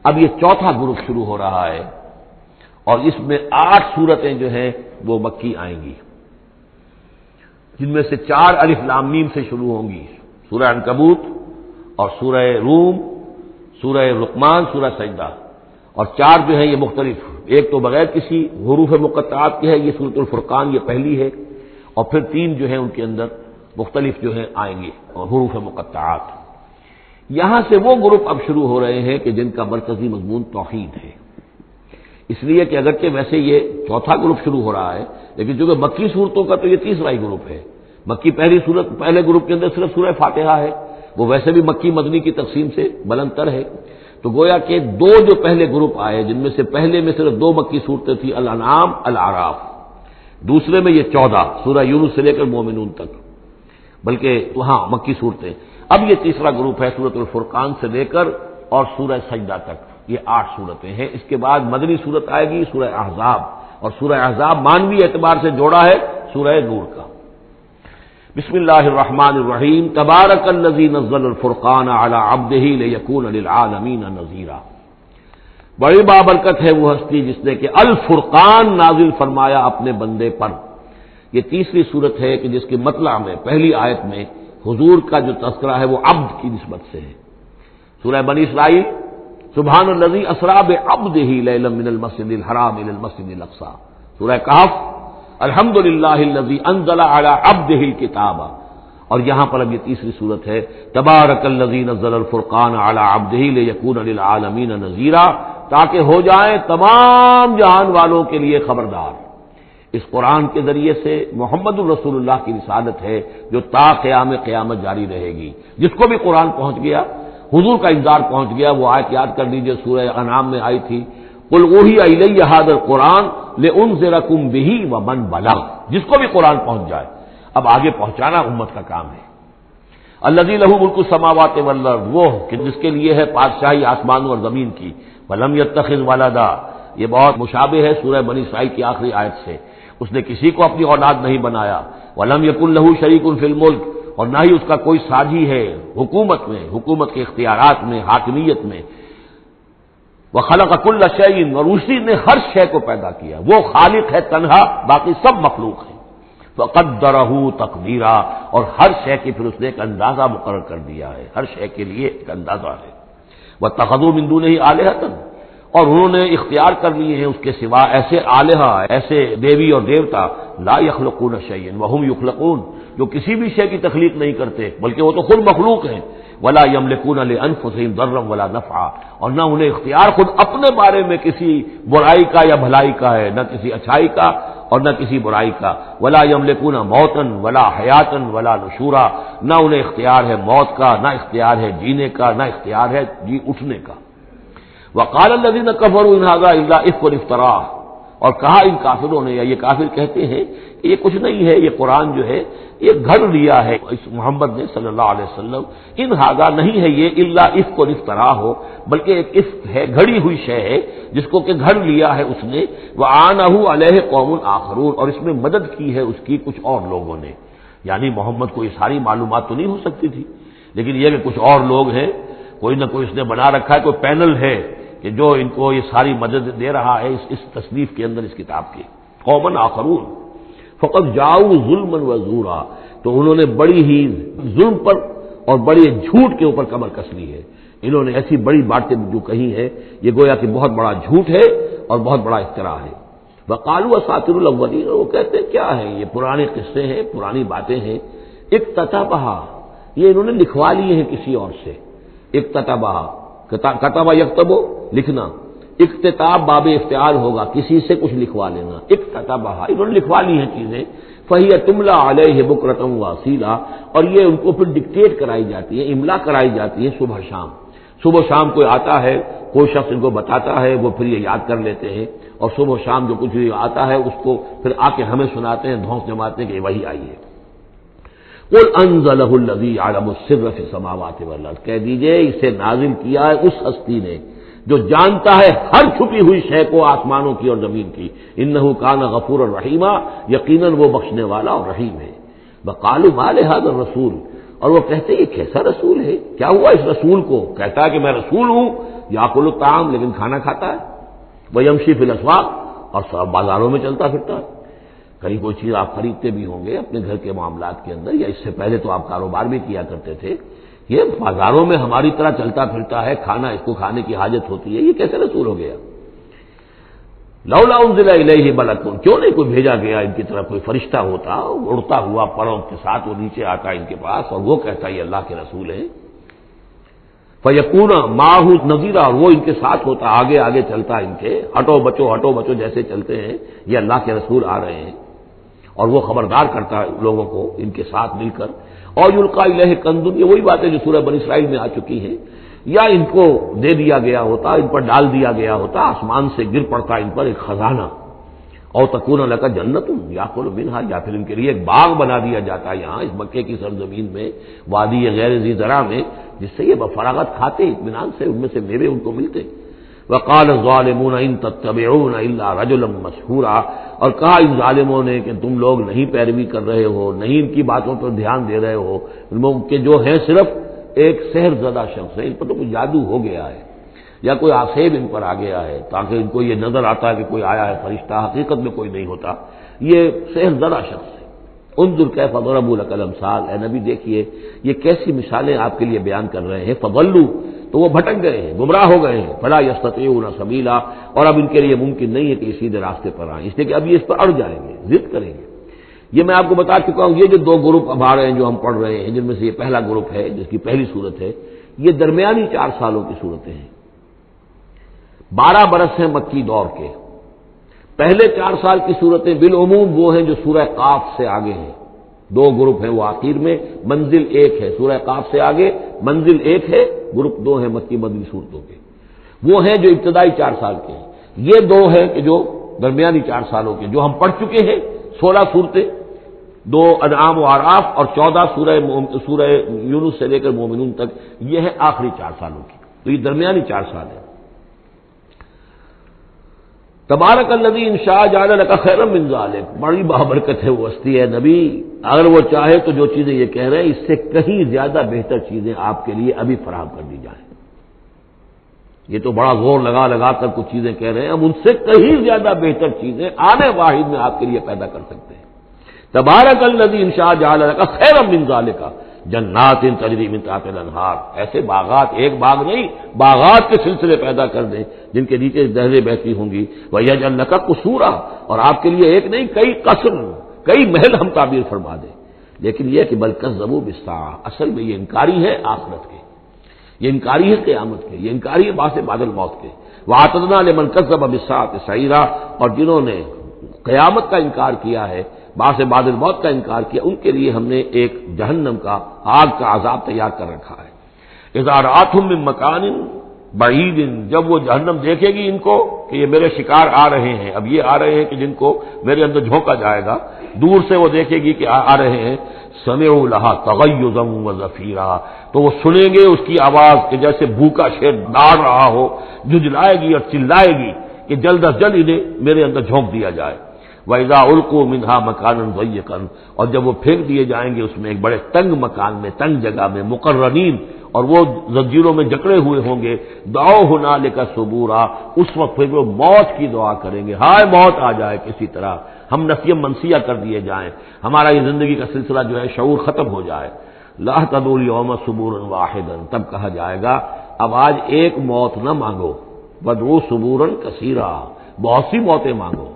اب یہ چوتھا گروپ شروع ہو رہا ہے، اور اس میں 8 سورتیں جو ہیں وہ مکی آئیں گی، جن میں سے 4 الف لام میم سے شروع ہوں گی، سورہ عنکبوت اور سورہ روم، سورہ لقمان، سورہ سجدہ، اور 4 جو ہیں یہ مختلف، ایک تو بغیر کسی حروف مقطعات کی ہے، یہ سورۃ الفرقان یہ پہلی ہے، اور پھر 3 جو ہیں ان کے اندر مختلف جو ہیں آئیں گے اور حروف مقطعات۔ یہاں سے وہ گروپ اب شروع ہو رہے ہیں کہ جن کا مرکزی مضمون توحید ہے، اس لیے کہ اگرچہ ویسے یہ چوتھا گروپ شروع ہو رہا ہے، لیکن چونکہ مکی صورتوں کا تو یہ تیسرا ہی گروپ ہے۔ مکی پہلی صورت، پہلے گروپ کے اندر صرف سورہ فاتحہ ہے، وہ ویسے بھی مکی مدنی کی تقسیم سے بلند تر ہے، تو گویا کہ 2 جو پہلے گروپ آئے، جن میں سے پہلے میں صرف 2 مکی صورتیں تھیں، الانعام، الاعراف، دوسرے میں یہ 14 سورہ یونس سے لے کر مومنون تک، بلکہ وہاں مکی صورتیں۔ اب یہ تیسرا گروپ ہے سورۃ الفرقان سے لے کر اور سورہ سجدہ تک، یہ 8 صورتیں ہیں۔ اس کے بعد مدنی صورت آئے گی سورہ احزاب، اور سورہ احزاب مانوی اعتبار سے جوڑا ہے سورہ نور کا۔ بسم اللہ الرحمن الرحیم، تبارک الذی نزل الفرقان علی عبدہ لیکون للعالمین نذیرا۔ بڑی بابرکت ہے وہ ہستی جس نے کہ الفرقان نازل فرمایا اپنے بندے پر۔ یہ تیسری صورت ہے کہ جس کے مطلع میں پہلی آیت میں حضور کا جو تذکرہ ہے وہ عبد کی نسبت سے ہے۔ سورہ بنی اسرائیل، سبحان الذی اسری بعبدہ لیلا من المسجد الحرام الی المسجد الاقصی۔ سورہ کہف، الحمدللہ الذی انزل علی عبدہ الکتاب، اور یہاں پر اب یہ تیسری صورت ہے تبارک الذی نزل الفرقان علی عبدہ لیکون للعالمین نذیرا، تاکہ ہو جائیں تمام جہان والوں کے لیے خبردار۔ اس قرآن کے ذریعے سے محمد الرسول اللہ کی رسالت ہے جو تا قیام قیامت جاری رہے گی۔ جس کو بھی قرآن پہنچ گیا، حضور کا انذار پہنچ گیا، وہ آیت یاد کر لیجیے سورہ انعام میں آئی تھی، قل اوحی الی ھذا القرآن لانذرکم بہ ومن بلغ، جس کو بھی قرآن پہنچ جائے۔ اب آگے پہنچانا امت کا کام ہے۔ الذی لہ ملک السماوات والارض، وہ کہ جس کے لیے ہے بادشاہی آسمانوں اور زمین کی، ولم یتخذ ولدا، یہ بہت مشابہ ہے سورہ بنی اسرائیل کی آخری آیت سے، اس نے کسی کو اپنی اولاد نہیں بنایا، ولم یکن لہ شریک فی الملک، اور نہ ہی اس کا کوئی ساجی ہے حکومت میں، حکومت کے اختیارات میں، حاکمیت میں، وخلق کل شیء، اور اسی نے ہر شے کو پیدا کیا، وہ خالق ہے تنہا، باقی سب مخلوق ہیں، فقدرہ تقدیرا، اور ہر شے کی پھر اس نے ایک اندازہ مقرر کر دیا ہے، ہر شے کے لیے ایک اندازہ ہے۔ واتخذوا من دونہ آلہۃ، اور انہوں نے اختیار کر لیے ہیں اس کے سوا ایسے آلہہ، ایسے دیوی اور دیوتا، لا یخلقون شیئا وہم یخلقون، جو کسی بھی شے کی تخلیق نہیں کرتے بلکہ وہ تو خود مخلوق ہیں، ولا یملکون لانفسہم ضرا ولا نفعا، اور نہ انہیں اختیار خود اپنے بارے میں کسی برائی کا یا بھلائی کا ہے، نہ کسی اچھائی کا اور نہ کسی برائی کا، ولا یملکون موتا ولا حیاتا ولا نشورا، نہ انہیں اختیار ہے موت کا، نہ اختیار ہے جینے کا، نہ اختیار ہے جی اٹھنے کا۔ وقال الذين كفروا ان هذا الا افك افتراه، اور کہا ان کافروں نے، یا یہ کافر کہتے ہیں کہ یہ کچھ نہیں ہے، یہ قرآن جو ہے یہ گھڑ لیا ہے اس محمد نے صلی اللہ علیہ وسلم، ان هذا نہیں ہے یہ الا افك افتراه ہو، بلکہ ایک افک ہے، گھڑی ہوئی شے ہے جس کو کہ گھڑ لیا ہے اس نے، وعانه عليه قوم آخرون، اور اس میں مدد کی ہے اس کی کچھ اور لوگوں نے، یعنی محمد کو یہ ساری معلومات تو نہیں ہو سکتی تھی، لیکن یہ کہ کچھ اور لوگ ہیں، کوئی نہ کوئی اس نے بنا رکھا ہے، کوئی پینل ہے کہ جو ان کو یہ ساری مدد دے رہا ہے اس تصنیف کے اندر اس کتاب کی۔ قوما آخرون فقط جاؤ ظلما و زورا، تو انہوں نے بڑی ہی ظلم پر اور بڑے جھوٹ کے اوپر کمر کس لی ہے، انہوں نے ایسی بڑی باتیں جو کہی ہیں، یہ گویا کہ بہت بڑا جھوٹ ہے اور بہت بڑا افتراء ہے۔ وقالوا اساطیر الاولین، وہ کہتے ہیں کیا ہے یہ پرانے قصے ہیں، پرانی باتیں ہیں، اکتتبھا، یہ انہوں نے لکھوا لیے ہیں کسی اور سے، اکتتبھا، کتب یکتب لکھنا، اکتتاب باب افتعال ہوگا، کسی سے کچھ لکھوا لینا، اکتتبھا، انہوں نے لکھوا لی ہیں چیزیں، فہی تملا علیہ بکرۃ واصیلا، اور یہ ان کو پھر ڈکٹیٹ کرائی جاتی ہے، املا کرائی جاتی ہے صبح شام، صبح شام کوئی آتا ہے، کوئی شخص ان کو بتاتا ہے، وہ پھر یہ یاد کر لیتے ہیں، اور صبح شام جو کچھ بھی آتا ہے اس کو پھر آ کے ہمیں سناتے ہیں، دھونس جماتے ہیں کہ وہی آئی ہے۔ قل انزلہ الذی یعلم السر فی السماوات والارض، کہہ دیجئے اسے نازل کیا ہے اس ہستی نے جو جانتا ہے ہر چھپی ہوئی شے کو آسمانوں کی اور زمین کی، انہ کان غفورا رحیما، یقیناً وہ بخشنے والا اور رحیم ہے۔ وقالوا ما لهذا الرسول، اور وہ کہتے یہ کیسا رسول ہے، کیا ہوا اس رسول کو، کہتا ہے کہ میں رسول ہوں یاکل الطعام، لیکن کھانا کھاتا ہے، ویمشی فی الاسواق، اور سب بازاروں میں چلتا پھرتا ہے۔ کہیں کوئی چیز آپ خریدتے بھی ہوں گے اپنے گھر کے معاملات کے اندر، یا اس سے پہلے تو آپ کاروبار بھی کیا کرتے تھے، یہ بازاروں میں ہماری طرح چلتا پھرتا ہے، کھانا اس کو کھانے کی حاجت ہوتی ہے، یہ کیسے رسول ہو گیا؟ لولا انزل الیہ ملک، کیوں نہیں کوئی بھیجا گیا ان کی طرف کوئی فرشتہ ہوتا، اڑتا ہوا پروں کے ساتھ وہ نیچے آتا ان کے پاس اور وہ کہتا یہ اللہ کے رسول ہیں، فیکون معہ نذیرا، اور وہ ان کے ساتھ ہوتا، آگے آگے چلتا ان کے، ہٹو بچو جیسے چلتے ہیں یہ اللہ کے رسول آ رہے ہیں، اور وہ خبردار کرتا ہے لوگوں کو ان کے ساتھ مل کر۔ اور یلقی الیہ کنز، یہ وہی باتیں جو سورہ بنی اسرائیل میں آ چکی ہیں، یا ان کو دے دیا گیا ہوتا، ان پر ڈال دیا گیا ہوتا، آسمان سے گر پڑتا ان پر ایک خزانہ، اور تکون لک جنت یاکل منھا، یا پھر ان کے لیے ایک باغ بنا دیا جاتا ہے یہاں اس مکے کی سرزمین میں، وادی غیر ذی زرع میں، جس سے یہ بفراغت کھاتے اطمینان سے، ان میں سے میوے ان کو ملتے۔ وقال الظالمون ان تتبعون الا رجلا مسحورا، اور کہا ان ظالموں نے کہ تم لوگ نہیں پیروی کر رہے ہو، نہیں ان کی باتوں پر دھیان دے رہے ہو، ان لوگ کے جو ہیں صرف ایک سحر زدہ شخص ہے، ان پر تو کوئی جادو ہو گیا ہے، یا کوئی آسیب ان پر آ گیا ہے، تاکہ ان کو یہ نظر آتا ہے کہ کوئی آیا ہے فرشتہ، حقیقت میں کوئی نہیں ہوتا، یہ سحر زدہ شخص ہے۔ انظر کیف ضربوا لک الامثال، اے نبی دیکھیے یہ کیسی مثالیں آپ کے لیے بیان کر رہے ہیں، فضلوا، تو وہ بھٹک گئے ہیں، گمراہ ہو گئے ہیں، فلا یستطیعون سبیلا، اور اب ان کے لیے ممکن نہیں ہے کہ یہ سیدھے راستے پر آئیں، اس لیے کہ اب یہ اس پر اڑ جائیں گے، ضد کریں گے۔ یہ میں آپ کو بتا چکا ہوں، یہ جو دو گروپ اب آ رہے ہیں جو ہم پڑھ رہے ہیں، جن میں سے یہ پہلا گروپ ہے جس کی پہلی صورت ہے، یہ درمیانی 4 سالوں کی صورتیں ہیں، 12 برس ہیں مکی دور کے۔ پہلے 4 سال کی صورتیں بالعموم وہ ہیں جو سورہ قاف سے آگے ہیں، 2 گروپ ہیں وہ آخر میں، منزل 1 ہے، سورہ قاف سے آگے منزل 1 ہے، گروپ 2 ہیں مکی مدنی صورتوں کے، وہ ہیں جو ابتدائی 4 سال کے ہیں۔ یہ 2 ہیں کہ جو درمیانی 4 سالوں کے، جو ہم پڑھ چکے ہیں 16 صورتیں، 2 انعام و اعراف اور 14 سورہ یونس سے لے کر مومنون تک، یہ ہے آخری 4 سالوں کی، تو یہ درمیانی 4 سال ہے۔ تبارک الذی ان شاء جعل لک خیرا من ذلک، بڑی بابرکت ہے وہ ہستی ہے نبی، اگر وہ چاہے تو جو چیزیں یہ کہہ رہے ہیں اس سے کہیں زیادہ بہتر چیزیں آپ کے لیے ابھی فراہم کر دی جائیں۔ یہ تو بڑا زور لگا لگا کر کچھ چیزیں کہہ رہے ہیں، ہم ان سے کہیں زیادہ بہتر چیزیں آنے واحد میں آپ کے لیے پیدا کر سکتے ہیں۔ تبارک الذی ان شاء جعل لک خیرا من ذلک جنات تجری من تحتها الانہار، ایسے باغات، ایک باغ نہیں، باغات کے سلسلے پیدا کر دیں جن کے نیچے نہریں بہتی ہوں گی، ویجعل لک قصورا، اور آپ کے لیے ایک نہیں کئی قصر، کئی محل ہم تعبیر فرما دیں۔ لیکن یہ کہ بل کذبوا بالساعہ، اصل میں یہ انکاری ہے آخرت کے، یہ انکاری ہے قیامت کے، یہ انکاری ہے بعد الموت کے۔ واعتدنا لمن کذب بالساعۃ سعیرا، اور جنہوں نے قیامت کا انکار کیا ہے، بعد الموت کا انکار کیا، ان کے لیے ہم نے ایک جہنم کا، آگ کا عذاب تیار کر رکھا ہے۔ اذا رأتهم من مکان بعید، جب وہ جہنم دیکھے گی ان کو کہ یہ میرے شکار آ رہے ہیں، اب یہ آ رہے ہیں کہ جن کو میرے اندر جھونکا جائے گا، دور سے وہ دیکھے گی کہ آ رہے ہیں، سمعوا لها تغیظا وزفیرا، تو وہ سنیں گے اس کی آواز کہ جیسے بھوکا شیر ڈاڑ رہا ہو، جھجلائے گی اور چلائے گی کہ جلد از جلد انہیں میرے اندر جھونک دیا جائے۔ وَإِذَا أُلْقُوا مِنْهَا مَكَانًا ضَيِّقًا، اور جب وہ پھینک دیے جائیں گے اس میں ایک بڑے تنگ مکان میں، تنگ جگہ میں، مقرنین، اور وہ زنجیروں میں جکڑے ہوئے ہوں گے، دعوا هُنَالِكَ ثُبُورًا، اس وقت پھر وہ موت کی دعا کریں گے، ہائے موت آ جائے کسی طرح، ہم نسیہ منسیہ کر دیے جائیں، ہمارا یہ زندگی کا سلسلہ جو ہے شعور ختم ہو جائے۔ لَا تَدْعُوا الْيَوْمَ ثُبُورًا وَاحِدًا، تب کہا جائے گا اب آج ایک موت نہ مانگو، وَادْعُوا ثُبُورًا كَثِيرًا، بہت سی موتیں مانگو،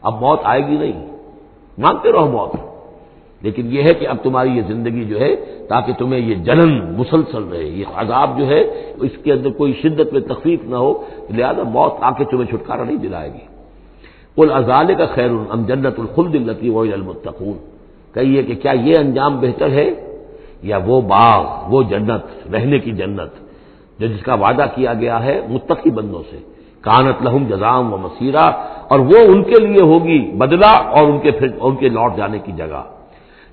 اب موت آئے گی نہیں، مانگتے رہو موت، لیکن یہ ہے کہ اب تمہاری یہ زندگی جو ہے تاکہ تمہیں یہ جلن مسلسل رہے، یہ عذاب جو ہے اس کے اندر کوئی شدت میں تخفیف نہ ہو، لہذا موت آ کے تمہیں چھٹکارا نہیں دلائے گی۔ قل اذالک خیر ام جنت الخلد التی وعد المتقون، کہیے کہ کیا یہ انجام بہتر ہے یا وہ باغ، وہ جنت، رہنے کی جنت جو جس کا وعدہ کیا گیا ہے متقی بندوں سے، کانت لہم جزاء و مصیرا، اور وہ ان کے لیے ہوگی بدلہ اور ان کے لوٹ جانے کی جگہ،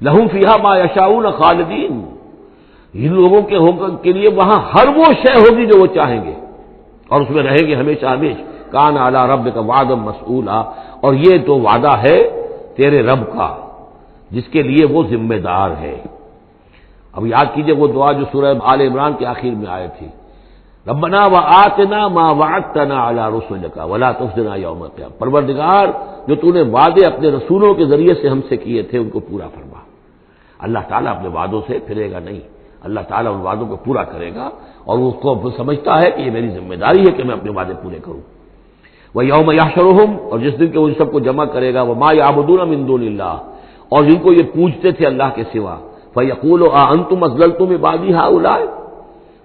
لہم فیہا ما یشاؤون خالدین، ان لوگوں کے لیے وہاں ہر وہ شے ہوگی جو وہ چاہیں گے اور اس میں رہیں گے ہمیشہ ہمیشہ، کان علی ربک وعدا مسئولا، اور یہ تو وعدہ ہے تیرے رب کا جس کے لیے وہ ذمہ دار ہے۔ اب یاد کیجئے وہ دعا جو سورہ آل عمران کے آخر میں آئی تھی، ربنا وآتنا ما وعدتنا علی رسلک ولا تخزنا یوم القیامہ، پروردگار جو تو نے وعدے اپنے رسولوں کے ذریعے سے ہم سے کیے تھے ان کو پورا فرما۔ اللہ تعالیٰ اپنے وعدوں سے پھرے گا نہیں، اللہ تعالیٰ ان وعدوں کو پورا کرے گا، اور وہ اس کو سمجھتا ہے کہ یہ میری ذمہ داری ہے کہ میں اپنے وعدے پورے کروں۔ وَيَوْمَ يَحْشُرُهُمْ، اور جس دن کہ وہ ان سب کو جمع کرے گا، وَمَا يَعْبُدُونَ مِن دُونِ اللَّهِ، اور جن کو یہ پوجتے تھے اللہ کے سوا، فَيَقُولُ أَأَنتُمْ أَضْلَلْتُمْ عِبَادِي هَؤُلَاءِ،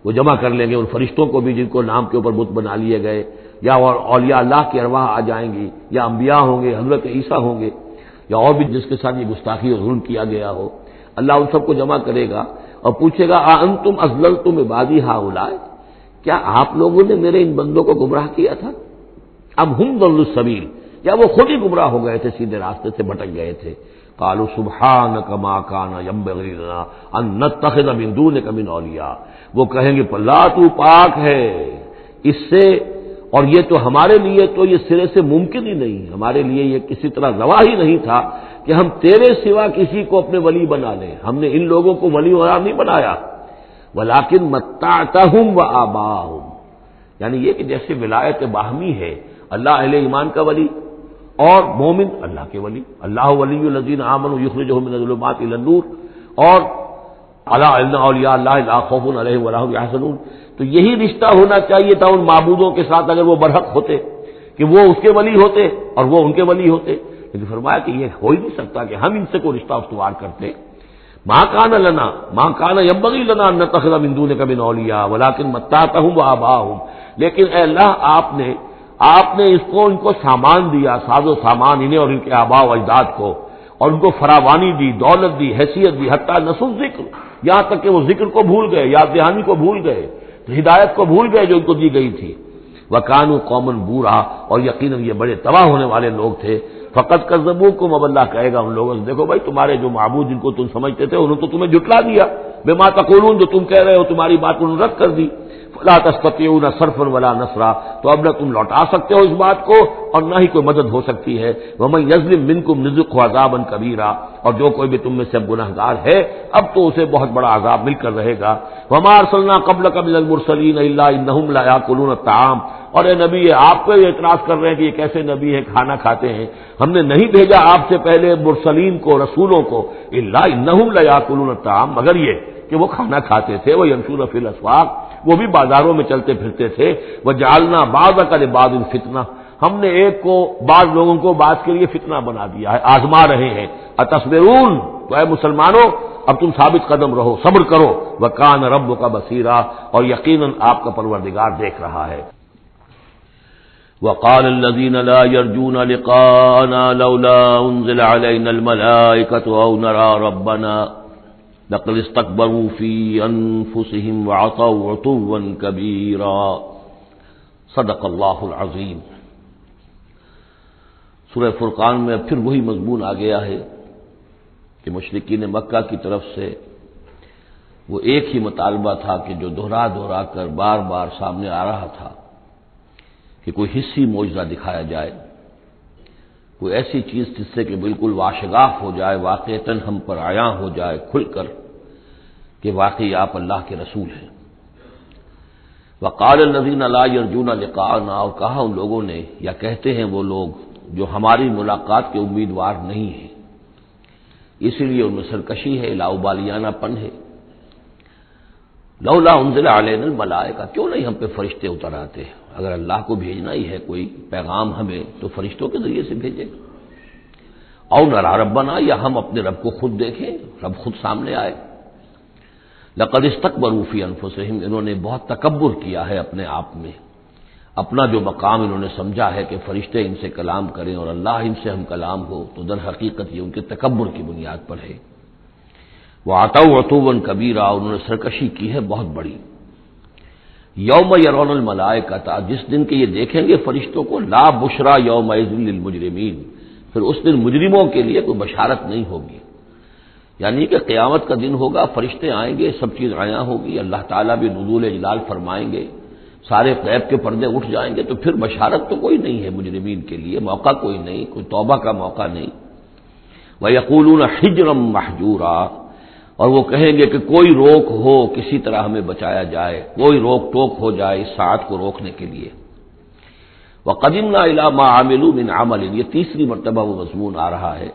وہ جمع کر لیں گے ان فرشتوں کو بھی جن کو نام کے اوپر بت بنا لیے گئے، یا اور اولیاء اللہ کی ارواح آ جائیں گی، یا انبیاء ہوں گے، حضرت عیسیٰ ہوں گے، یا اور بھی جس کے ساتھ یہ گستاخی اور ظلم کیا گیا ہو، اللہ ان سب کو جمع کرے گا اور پوچھے گا أَأَنتُمْ أَضْلَلْتُمْ عِبَادِي هَؤُلَاءِ، کیا آپ لوگوں نے میرے ان بندوں کو گمراہ کیا تھا؟ اب ہم ضلوا السبیل، یا وہ خود ہی گمراہ ہو گئے تھے، سیدھے راستے سے بھٹک گئے تھے۔ قالوا سبحانک ما کان ینبغی لنا ان نتخذ من دونک من اولیاء، وہ کہیں گے اللہ تو پاک ہے اس سے، اور یہ تو ہمارے لیے تو یہ سرے سے ممکن ہی نہیں، ہمارے لیے یہ کسی طرح روا ہی نہیں تھا کہ ہم تیرے سوا کسی کو اپنے ولی بنا لیں، ہم نے ان لوگوں کو ولی قرار نہیں بنایا۔ ولیکن متعتہم وآباءہم، یعنی یہ کہ جیسے ولایت باہمی ہے، اللہ اہل ایمان کا ولی اور مومن اللہ کے ولی، اللہ ولی الذین آمنوا یخرجہم من الظلمات الی النور، اور الا ان اولیاء اللہ لا خوف علیہم ولا هم یحزنون، تو یہی رشتہ ہونا چاہیے تھا ان معبودوں کے ساتھ اگر وہ برحق ہوتے، کہ وہ اس کے ولی ہوتے اور وہ ان کے ولی ہوتے، لیکن فرمایا کہ یہ ہو ہی نہیں سکتا کہ ہم ان سے کوئی رشتہ استوار کرتے۔ ما کان لنا ما کان ینبغی لنا ان نتخذ من دونک من اولیاء ولکن متعتہم وآباءہم، لیکن اے اللہ آپ نے اس کو ان کو سامان دیا، ساز و سامان انہیں اور ان کے آباء و اجداد کو، اور ان کو فراوانی دی، دولت دی، حیثیت دی، حتیٰ نسوا الذکر، یہاں تک کہ وہ ذکر کو بھول گئے، یاد دہانی کو بھول گئے، ہدایت کو بھول گئے جو ان کو دی گئی تھی۔ وَكَانُوا قَوْمًا بُورًا، اور یقیناً یہ بڑے تباہ ہونے والے لوگ تھے۔ فَقَدْ كَذَّبُوكُمْ، اب اللہ کہے گا ان لوگوں سے دیکھو بھائی تمہارے جو معبود جن کو تم سمجھتے تھے انہوں نے تو تمہیں جھٹلا دیا، بِمَا تَقُولُونَ، جو تم کہہ رہے ہو تمہاری بات انہوں نے رد کر دی۔ فَلَا تَسْتَطِيعُونَ صَرْفًا وَلَا نَصْرًا، تو اب نہ تم لوٹا سکتے ہو اس بات کو اور نہ ہی کوئی مدد ہو سکتی ہے۔ وَمَن يَظْلِم مِّنكُمْ نُذِقْهُ عَذَابًا كَبِيرًا، اور جو کوئی بھی تم میں سے گنہگار ہے اب تو اسے بہت بڑا عذاب مل کر رہے گا۔ وَمَا أَرْسَلْنَا قَبْلَكَ مِنَ الْمُرْسَلِينَ إِلَّا إِنَّهُمْ لَيَأْكُلُونَ الطَّعَامَ، اور اے نبی آپ پہ اعتراض کر رہے ہیں کہ یہ کیسے نبی ہے کھانا کھاتے ہیں، ہم نے نہیں بھیجا آپ سے پہلے مرسلین کو، رسولوں کو، إِلَّا إِنَّهُمْ لَيَأْكُلُونَ الطَّعَامَ، مگر یہ کہ وہ کھانا کھاتے تھے، وہ يَمْشُونَ فِي الْأَسْوَاقِ، وہ بھی بازاروں میں چلتے پھرتے تھے۔ وَجَعَلْنَا بَعْضَكَ لِبَعْضٍ فِتْنَةً، ہم نے ایک کو بعض لوگوں کو بعض کے لیے فتنہ بنا دیا ہے، آزما رہے ہیں۔ اتصبرون، تو اے مسلمانوں اب تم ثابت قدم رہو، صبر کرو۔ وَكَانَ رَبُّكَ بَصِيرًا، اور یقیناً آپ کا پروردگار دیکھ رہا ہے۔ وقال الذين لا يرجون لقاءنا لولا أنزل علينا الملائكة أو نرى ربنا لقد استكبروا في أنفسهم وعتوا عتوا كبيرا، صدق اللہ العظیم۔ سورہ فرقان میں پھر وہی مضمون آ گیا ہے کہ مشرکین مکہ کی طرف سے وہ ایک ہی مطالبہ تھا کہ جو دہرا دہرا کر بار بار سامنے آ رہا تھا کہ کوئی حصی معجزہ دکھایا جائے، کوئی ایسی چیز جس سے کہ بالکل واشگاف ہو جائے، واقعتاً ہم پر عیاں ہو جائے کھل کر کہ واقعی آپ اللہ کے رسول ہیں۔ وقال الذین لا یرجون لقاءنا، اور کہا ان لوگوں نے، یا کہتے ہیں وہ لوگ جو ہماری ملاقات کے امیدوار نہیں ہیں، اسی لیے ان میں سرکشی ہے، لاؤبالیانہ پن ہے۔ لولا انزل علینا الملائکہ، کیوں نہیں ہم پہ فرشتے اتر آتے؟ اگر اللہ کو بھیجنا ہی ہے کوئی پیغام ہمیں تو فرشتوں کے ذریعے سے بھیجے۔ او نرى ربنا، یا ہم اپنے رب کو خود دیکھیں، رب خود سامنے آئے۔ لقد استكبروا في انفسهم، انہوں نے بہت تکبر کیا ہے اپنے آپ میں، اپنا جو مقام انہوں نے سمجھا ہے کہ فرشتے ان سے کلام کریں اور اللہ ان سے ہم کلام ہو، تو در حقیقت یہ ان کے تکبر کی بنیاد پر ہے۔ وَعَتَوْا عُتُوًّا كَبِيرًا، انہوں نے سرکشی کی ہے بہت بڑی۔ یوم یرون الملائکۃ، جس دن کے یہ دیکھیں گے فرشتوں کو، لا بشرا یومئذ للمجرمین، پھر اس دن مجرموں کے لیے کوئی بشارت نہیں ہوگی، یعنی کہ قیامت کا دن ہوگا، فرشتے آئیں گے، سب چیز عیاں ہوگی، اللہ تعالیٰ بھی نزول جلال فرمائیں گے، سارے غیب کے پردے اٹھ جائیں گے، تو پھر بشارت تو کوئی نہیں ہے مجرمین کے لیے، موقع کوئی نہیں، کوئی توبہ کا موقع نہیں۔ وَيَقُولُونَ حِجْرًا مَحْجُورًا، اور وہ کہیں گے کہ کوئی روک ہو، کسی طرح ہمیں بچایا جائے، کوئی روک ٹوک ہو جائے اس ساعت کو روکنے کے لیے۔ وَقَدِمْنَا إِلَىٰ مَا عَمِلُوا مِنْ عَمَلٍ، یہ تیسری مرتبہ وہ مضمون آ رہا ہے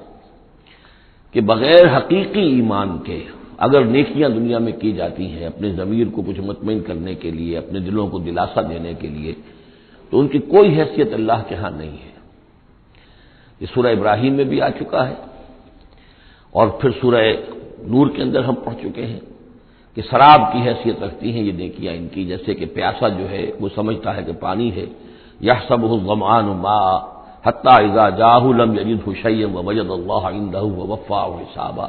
کہ بغیر حقیقی ایمان کے اگر نیکیاں دنیا میں کی جاتی ہیں اپنے ضمیر کو کچھ مطمئن کرنے کے لیے، اپنے دلوں کو دلاسا دینے کے لیے، تو ان کی کوئی حیثیت اللہ کے ہاں نہیں ہے۔ یہ سورہ ابراہیم میں بھی آ چکا ہے، اور پھر سورہ نور کے اندر ہم پڑھ چکے ہیں کہ سراب کی حیثیت رکھتی ہیں یہ نیکیاں ان کی، جیسے کہ پیاسا جو ہے وہ سمجھتا ہے کہ پانی ہے، یحسبہ الظمآن ماء حتی اذا جاءہ لم یجدہ شیئا ووجد اللہ عندہ ووفاہ حسابا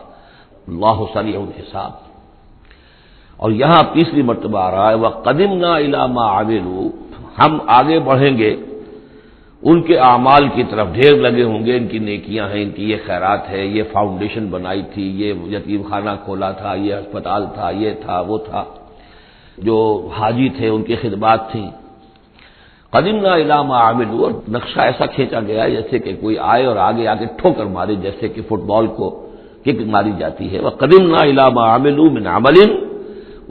اللہ سریع الحساب۔ اور یہاں تیسری مرتبہ آ رہا ہے وَقَدِمْنَا إِلَىٰ مَا عَمِلُوا، ہم آگے بڑھیں گے ان کے اعمال کی طرف، ڈھیر لگے ہوں گے، ان کی نیکیاں ہیں، ان کی یہ خیرات ہے، یہ فاؤنڈیشن بنائی تھی، یہ یتیم خانہ کھولا تھا، یہ ہسپتال تھا، یہ تھا وہ تھا، جو حاجی تھے ان کی خدمات تھیں۔ قدمنا الی ما عملوا، اور نقشہ ایسا کھینچا گیا جیسے کہ کوئی آئے اور آگے آگے ٹھوکر مارے، جیسے کہ فٹ بال کو کک ماری جاتی ہے۔ وقدمنا الی ما عملوا من عمل،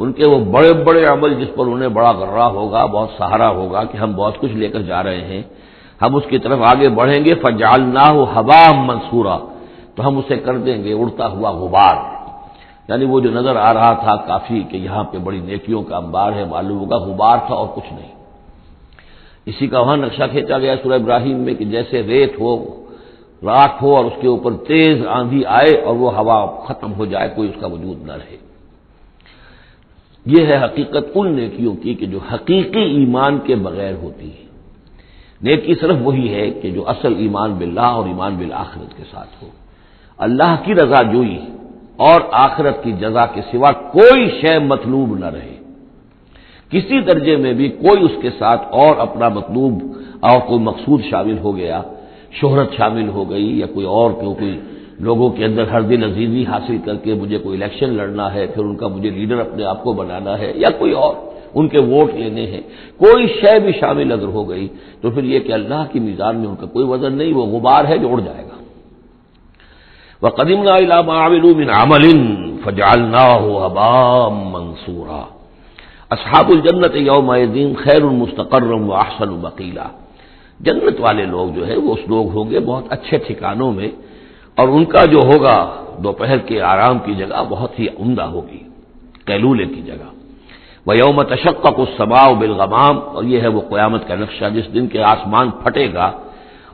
ان کے وہ بڑے بڑے عمل جس پر انہیں بڑا غرہ ہوگا، بہت سہارا ہوگا کہ ہم بہت کچھ لے کر جا رہے ہیں، ہم اس کی طرف آگے بڑھیں گے۔ فجعلناہ ھباء منثورا، تو ہم اسے کر دیں گے اڑتا ہوا غبار، یعنی وہ جو نظر آ رہا تھا کافی کہ یہاں پہ بڑی نیکیوں کا انبار ہے، معلوم ہوگا غبار تھا اور کچھ نہیں۔ اسی کا وہاں نقشہ کھینچا گیا سورہ ابراہیم میں کہ جیسے ریت ہو، راکھ ہو، اور اس کے اوپر تیز آندھی آئے اور وہ ہوا ختم ہو جائے، کوئی اس کا وجود نہ رہے۔ یہ ہے حقیقت ان نیکیوں کی کہ جو حقیقی ایمان کے بغیر ہوتی ہے۔ نیکی صرف وہی ہے کہ جو اصل ایمان باللہ اور ایمان بالآخرت کے ساتھ ہو، اللہ کی رضا جوئی اور آخرت کی جزا کے سوا کوئی شے مطلوب نہ رہے، کسی درجے میں بھی کوئی اس کے ساتھ اور اپنا مطلوب اور کوئی مقصود شامل ہو گیا، شہرت شامل ہو گئی، یا کوئی اور کوئی لوگوں کے اندر ہر دل عزیزی حاصل کر کے مجھے کوئی الیکشن لڑنا ہے، پھر ان کا مجھے لیڈر اپنے آپ کو بنانا ہے، یا کوئی اور ان کے ووٹ لینے ہیں، کوئی شے بھی شامل اگر ہو گئی تو پھر یہ کہ اللہ کی میزان میں ان کا کوئی وزن نہیں، وہ غبار ہے جو اڑ جائے گا۔ وَقَدِمْنَا إِلَىٰ مَا عَمِلُوا مِنْ عَمَلٍ فَجَعَلْنَاهُ هَبَاءً مَّنثُورًا۔ اصحاب الجنت یومئذ خیر مستقرا واحسن مقیلا، جنت والے لوگ جو ہے وہ اس لوگ ہوں گے بہت اچھے ٹھکانوں میں، اور ان کا جو ہوگا دوپہر کے آرام کی جگہ بہت ہی عمدہ ہوگی، قیلولے کی جگہ۔ وَيَوْمَ تَشَقَّقُ السَّمَاءُ بِالْغَمَامِ، اور یہ ہے وہ قیامت کا نقشہ جس دن کے آسمان پھٹے گا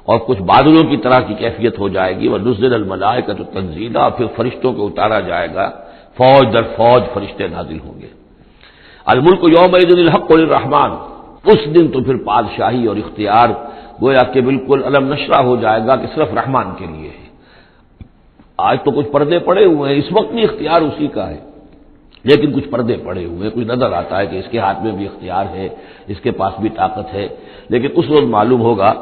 اور کچھ بادلوں کی طرح کی کیفیت ہو جائے گی۔ وَنُزِّلَ الْمَلَائِکَةُ تَنزِيلًا، پھر فرشتوں کو اتارا جائے گا، فوج در فوج فرشتے نازل ہوں گے۔ الملک یومئذ الحق للرحمن، اس دن تو پھر بادشاہی اور اختیار گویا کہ بالکل علم نشرہ ہو جائے گا کہ صرف رحمان کے لیے ہے۔ آج تو کچھ پردے پڑے ہوئے ہیں، اس وقت بھی اختیار اسی کا ہے، لیکن کچھ پردے پڑے ہوئے ہیں، کچھ نظر آتا ہے کہ اس کے ہاتھ میں بھی اختیار ہے، اس کے پاس بھی طاقت ہے، لیکن اس وقت معلوم ہوگا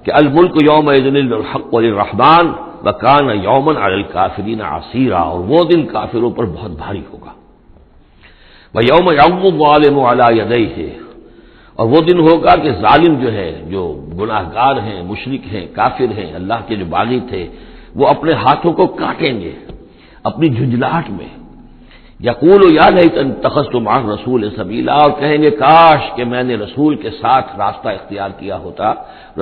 کہ الملک یومئذ الحق للرحمن وکان یوما علی الکافرین عسیرا، اور وہ دن کافروں پر بہت بھاری ہوگا۔ وَيَوْمَ يَعْضُ الظَّالِمُ عَلَىٰ يَدَيْهِ، اور وہ دن ہوگا کہ ظالم جو ہے، جو گناہ گار ہیں، مشرک ہیں، کافر ہیں، اللہ کے جو باغی تھے، وہ اپنے ہاتھوں کو کاٹیں گے اپنی جھنجھلاہٹ میں۔ یقول یا لیتنی اتخذت مع الرسول سبیلا، اور کہیں گے کاش کہ میں نے رسول کے ساتھ راستہ اختیار کیا ہوتا،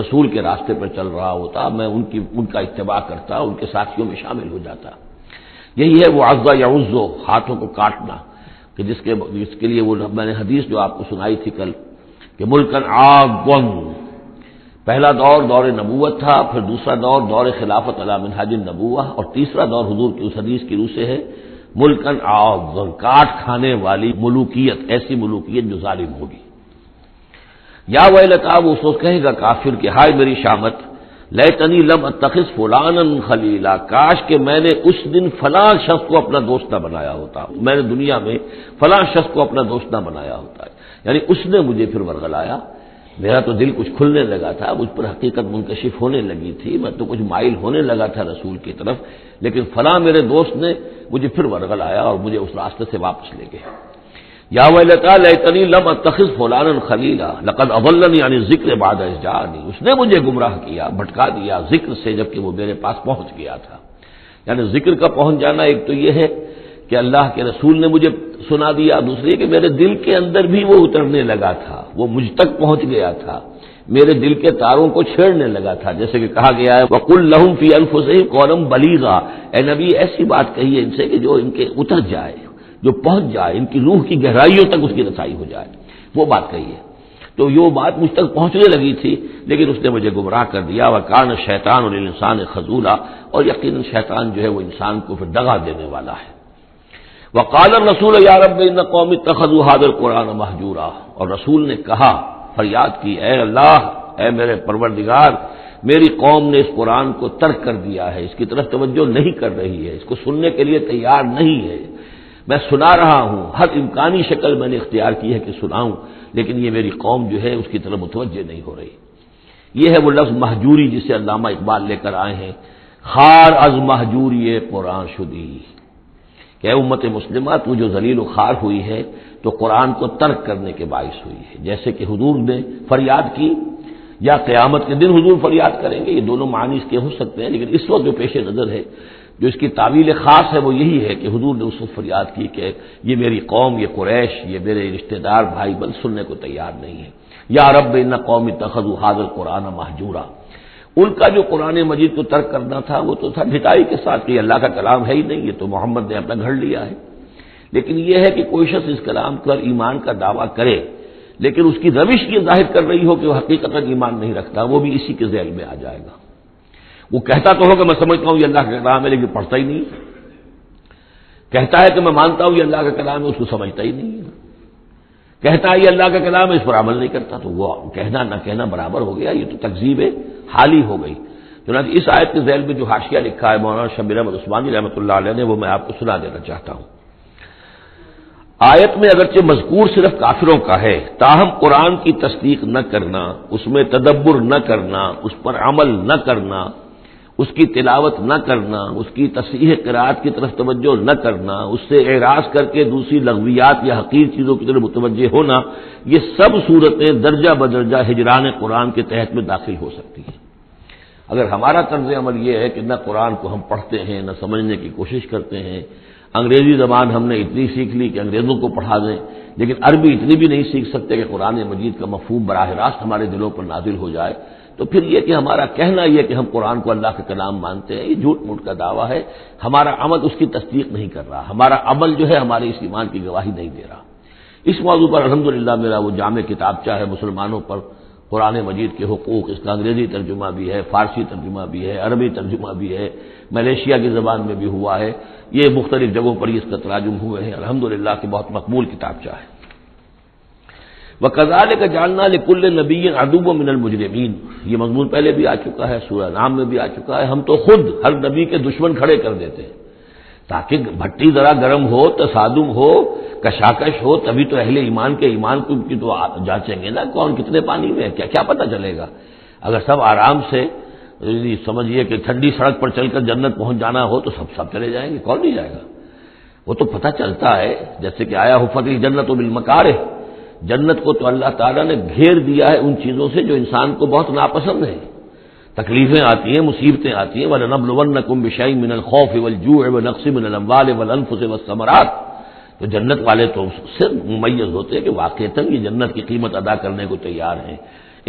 رسول کے راستے پر چل رہا ہوتا، میں ان کا اتباع کرتا، ان کے ساتھیوں میں شامل ہو جاتا۔ یہی ہے وہ عض یعض، ہاتھوں کو کاٹنا، کہ جس کے لیے وہ میں نے حدیث جو آپ کو سنائی تھی کل کہ ملکن عاضًا، پہلا دور دور نبوت تھا، پھر دوسرا دور دور خلافت علی منہاج النبوہ، اور تیسرا دور حضور کی اس حدیث کی روح سے ہے ملکن عاضًا، کاٹ کھانے والی ملوکیت، ایسی ملوکیت جو ظالم ہوگی۔ یا ویلتا، وہ سوچ کہے گا کافر کہ ہائے میری شامت، لیتنی لم اتخذ فلانا خلیلا، کاش کہ میں نے اس دن فلاں شخص کو اپنا دوست نہ بنایا ہوتا، میں نے دنیا میں فلاں شخص کو اپنا دوست نہ بنایا ہوتا، یعنی اس نے مجھے پھر ورغلایا، میرا تو دل کچھ کھلنے لگا تھا، مجھ پر حقیقت منکشف ہونے لگی تھی، میں تو کچھ مائل ہونے لگا تھا رسول کی طرف، لیکن فلاں میرے دوست نے مجھے پھر ورغلایا اور مجھے اس راستے سے واپس لے گئے۔ یا ویلتا لیتنی لم اتخذ فلانا خلیلا لقد اضلنی عن الذکر بعد اذ جاءنی، اس نے مجھے گمراہ کیا، بھٹکا دیا ذکر سے جبکہ وہ میرے پاس پہنچ گیا تھا۔ یعنی ذکر کا پہنچ جانا ایک تو یہ ہے کہ اللہ کے رسول نے مجھے سنا دیا، دوسری کہ میرے دل کے اندر بھی وہ اترنے لگا تھا، وہ مجھ تک پہنچ گیا تھا، میرے دل کے تاروں کو چھیڑنے لگا تھا، جیسے کہ کہا گیا ہے وَقُلْ لَهُمْ فِي أَنفُسِهِمْ قَوْلًا بَلِيغًا، اے نبی ایسی بات کہیے ان سے کہ جو ان کے اتر جائے، جو پہنچ جائے، ان کی روح کی گہرائیوں تک اس کی رسائی ہو جائے، وہ بات کہیے۔ تو یہ بات مجھ تک پہنچنے لگی تھی، لیکن اس نے مجھے گمراہ کر دیا، وَكَانَ الشَّيْطَانُ لِلْإِنسَانِ خَذُولًا، اور یقیناً شیطان جو ہے وہ انسان کو پھر دغا دینے والا ہے۔ وَقَالَ الرَّسُولُ يَا رَبِّ إِنَّ قَوْمِي اتَّخَذُوا هَٰذَا الْقُرْآنَ مَهْجُورًا، اور رسول نے کہا، فریاد کی، اے اللہ، اے میرے پروردگار، میری قوم نے اس قرآن کو ترک کر دیا ہے، اس کی طرف توجہ نہیں کر رہی ہے، اس کو سننے کے لیے تیار نہیں ہے۔ میں سنا رہا ہوں، ہر امکانی شکل میں نے اختیار کی ہے کہ سناؤں، لیکن یہ میری قوم جو ہے اس کی طرف متوجہ نہیں ہو رہی۔ یہ ہے وہ لفظ مہجوری جسے علامہ اقبال لے کر آئے ہیں، خار از مہجوری قرآن شدی، کہ اے امت مسلمہ تو جو ذلیل و خوار ہوئی ہے تو قرآن کو ترک کرنے کے باعث ہوئی ہے، جیسے کہ حضور نے فریاد کی، یا قیامت کے دن حضور فریاد کریں گے، یہ دونوں معنی اس کے ہو سکتے ہیں، لیکن اس وقت جو پیش نظر ہے، جو اس کی تعویل خاص ہے، وہ یہی ہے کہ حضور نے اس وقت فریاد کی کہ یہ میری قوم، یہ قریش، یہ میرے رشتہ دار بھائی بل سننے کو تیار نہیں ہے۔ یا رب ان قوم اتخذوا هذا القرآن مہجورا، ان کا جو قرآن مجید کو ترک کرنا تھا وہ تو تھا ڈھٹائی کے ساتھ کہ یہ اللہ کا کلام ہے ہی نہیں، یہ تو محمد نے اپنا گھڑ لیا ہے۔ لیکن یہ ہے کہ کوئی شخص اس کلام پر ایمان کا دعویٰ کرے، لیکن اس کی روش یہ ظاہر کر رہی ہو کہ وہ حقیقت ایمان نہیں رکھتا، وہ بھی اسی کے ذیل میں آ جائے گا۔ وہ کہتا تو ہوگا میں سمجھتا ہوں یہ اللہ کا کلام ہے، لیکن پڑھتا ہی نہیں، کہتا ہے کہ میں مانتا ہوں یہ اللہ کا کلام ہے، اس کو سمجھتا ہی نہیں ہے، کہتا ہے یہ اللہ کا کلام ہے، اس پر عمل نہیں کرتا، تو وہ کہنا نہ کہنا برابر ہو گیا، یہ تو تکذیب حالی ہو گئی۔ چنانچہ اس آیت کے ذیل میں جو حاشیہ لکھا ہے مولانا شبیر احمد عثمانی رحمۃ اللہ علیہ نے، وہ میں آپ کو سنا دینا چاہتا ہوں۔ آیت میں اگرچہ مذکور صرف کافروں کا ہے، تاہم قرآن کی تصدیق نہ کرنا، اس میں تدبر نہ کرنا، اس پر عمل نہ کرنا، اس کی تلاوت نہ کرنا، اس کی تصحیح قرات کی طرف توجہ نہ کرنا، اس سے اعراض کر کے دوسری لغویات یا حقیر چیزوں کی طرف متوجہ ہونا، یہ سب صورتیں درجہ بدرجہ ہجران قرآن کے تحت میں داخل ہو سکتی ہیں۔ اگر ہمارا طرز عمل یہ ہے کہ نہ قرآن کو ہم پڑھتے ہیں، نہ سمجھنے کی کوشش کرتے ہیں، انگریزی زبان ہم نے اتنی سیکھ لی کہ انگریزوں کو پڑھا دیں، لیکن عربی اتنی بھی نہیں سیکھ سکتے کہ قرآن مجید کا مفہوم براہ راست ہمارے دلوں پر نازل ہو جائے، تو پھر یہ کہ ہمارا کہنا یہ کہ ہم قرآن کو اللہ کا کلام مانتے ہیں، یہ جھوٹ موٹ کا دعویٰ ہے، ہمارا عمل اس کی تصدیق نہیں کر رہا، ہمارا عمل جو ہے ہمارے اس ایمان کی گواہی نہیں دے رہا۔ اس موضوع پر الحمدللہ میرا وہ جامع کتابچہ ہے مسلمانوں پر قرآن مجید کے حقوق، اس کا انگریزی ترجمہ بھی ہے، فارسی ترجمہ بھی ہے، عربی ترجمہ بھی ہے، ملیشیا کی زبان میں بھی ہوا ہے، یہ مختلف جگہوں پر اس کا تراجم ہوئے ہیں، الحمدللہ کہ بہت مقبول کتابچہ ہے۔ وَكَذَلِكَ جَعَلْنَا لِكُلِّ نَبِيٍّ عَدُوًّا مِّنَ الْمُجْرِمِينَ، یہ مضمون پہلے بھی آ چکا ہے، سورہ انعام میں بھی آ چکا ہے، ہم تو خود ہر نبی کے دشمن کھڑے کر دیتے ہیں تاکہ بھٹی ذرا گرم ہو، تصادم ہو، کشاکش ہو، تبھی تو اہل ایمان کے ایمان کو کی تو جانچیں گے نا، کون کتنے پانی میں ہے، کیا پتہ چلے گا۔ اگر سب آرام سے سمجھیے کہ ٹھنڈی سڑک پر چل کر جنت پہنچ جانا ہو تو سب چلے جائیں گے، کون نہیں جائے گا؟ وہ تو پتہ چلتا ہے، جیسے کہ آیا حفت الجنت بالمکارہ، جنت کو تو اللہ تعالیٰ نے گھیر دیا ہے ان چیزوں سے جو انسان کو بہت ناپسند ہے، تکلیفیں آتی ہیں، مصیبتیں آتی ہیں، وَلَنَبْلُوَنَّكُمْ بِشَيْءٍ مِّنَ الْخَوْفِ وَالْجُوعِ وَنَقْصٍ مِّنَ الْأَمْوَالِ وَالْأَنفُسِ وَالثَّمَرَاتِ، تو جنت والے تو سے ممیز ہوتے ہیں کہ واقعتاً یہ جنت کی قیمت ادا کرنے کو تیار ہیں۔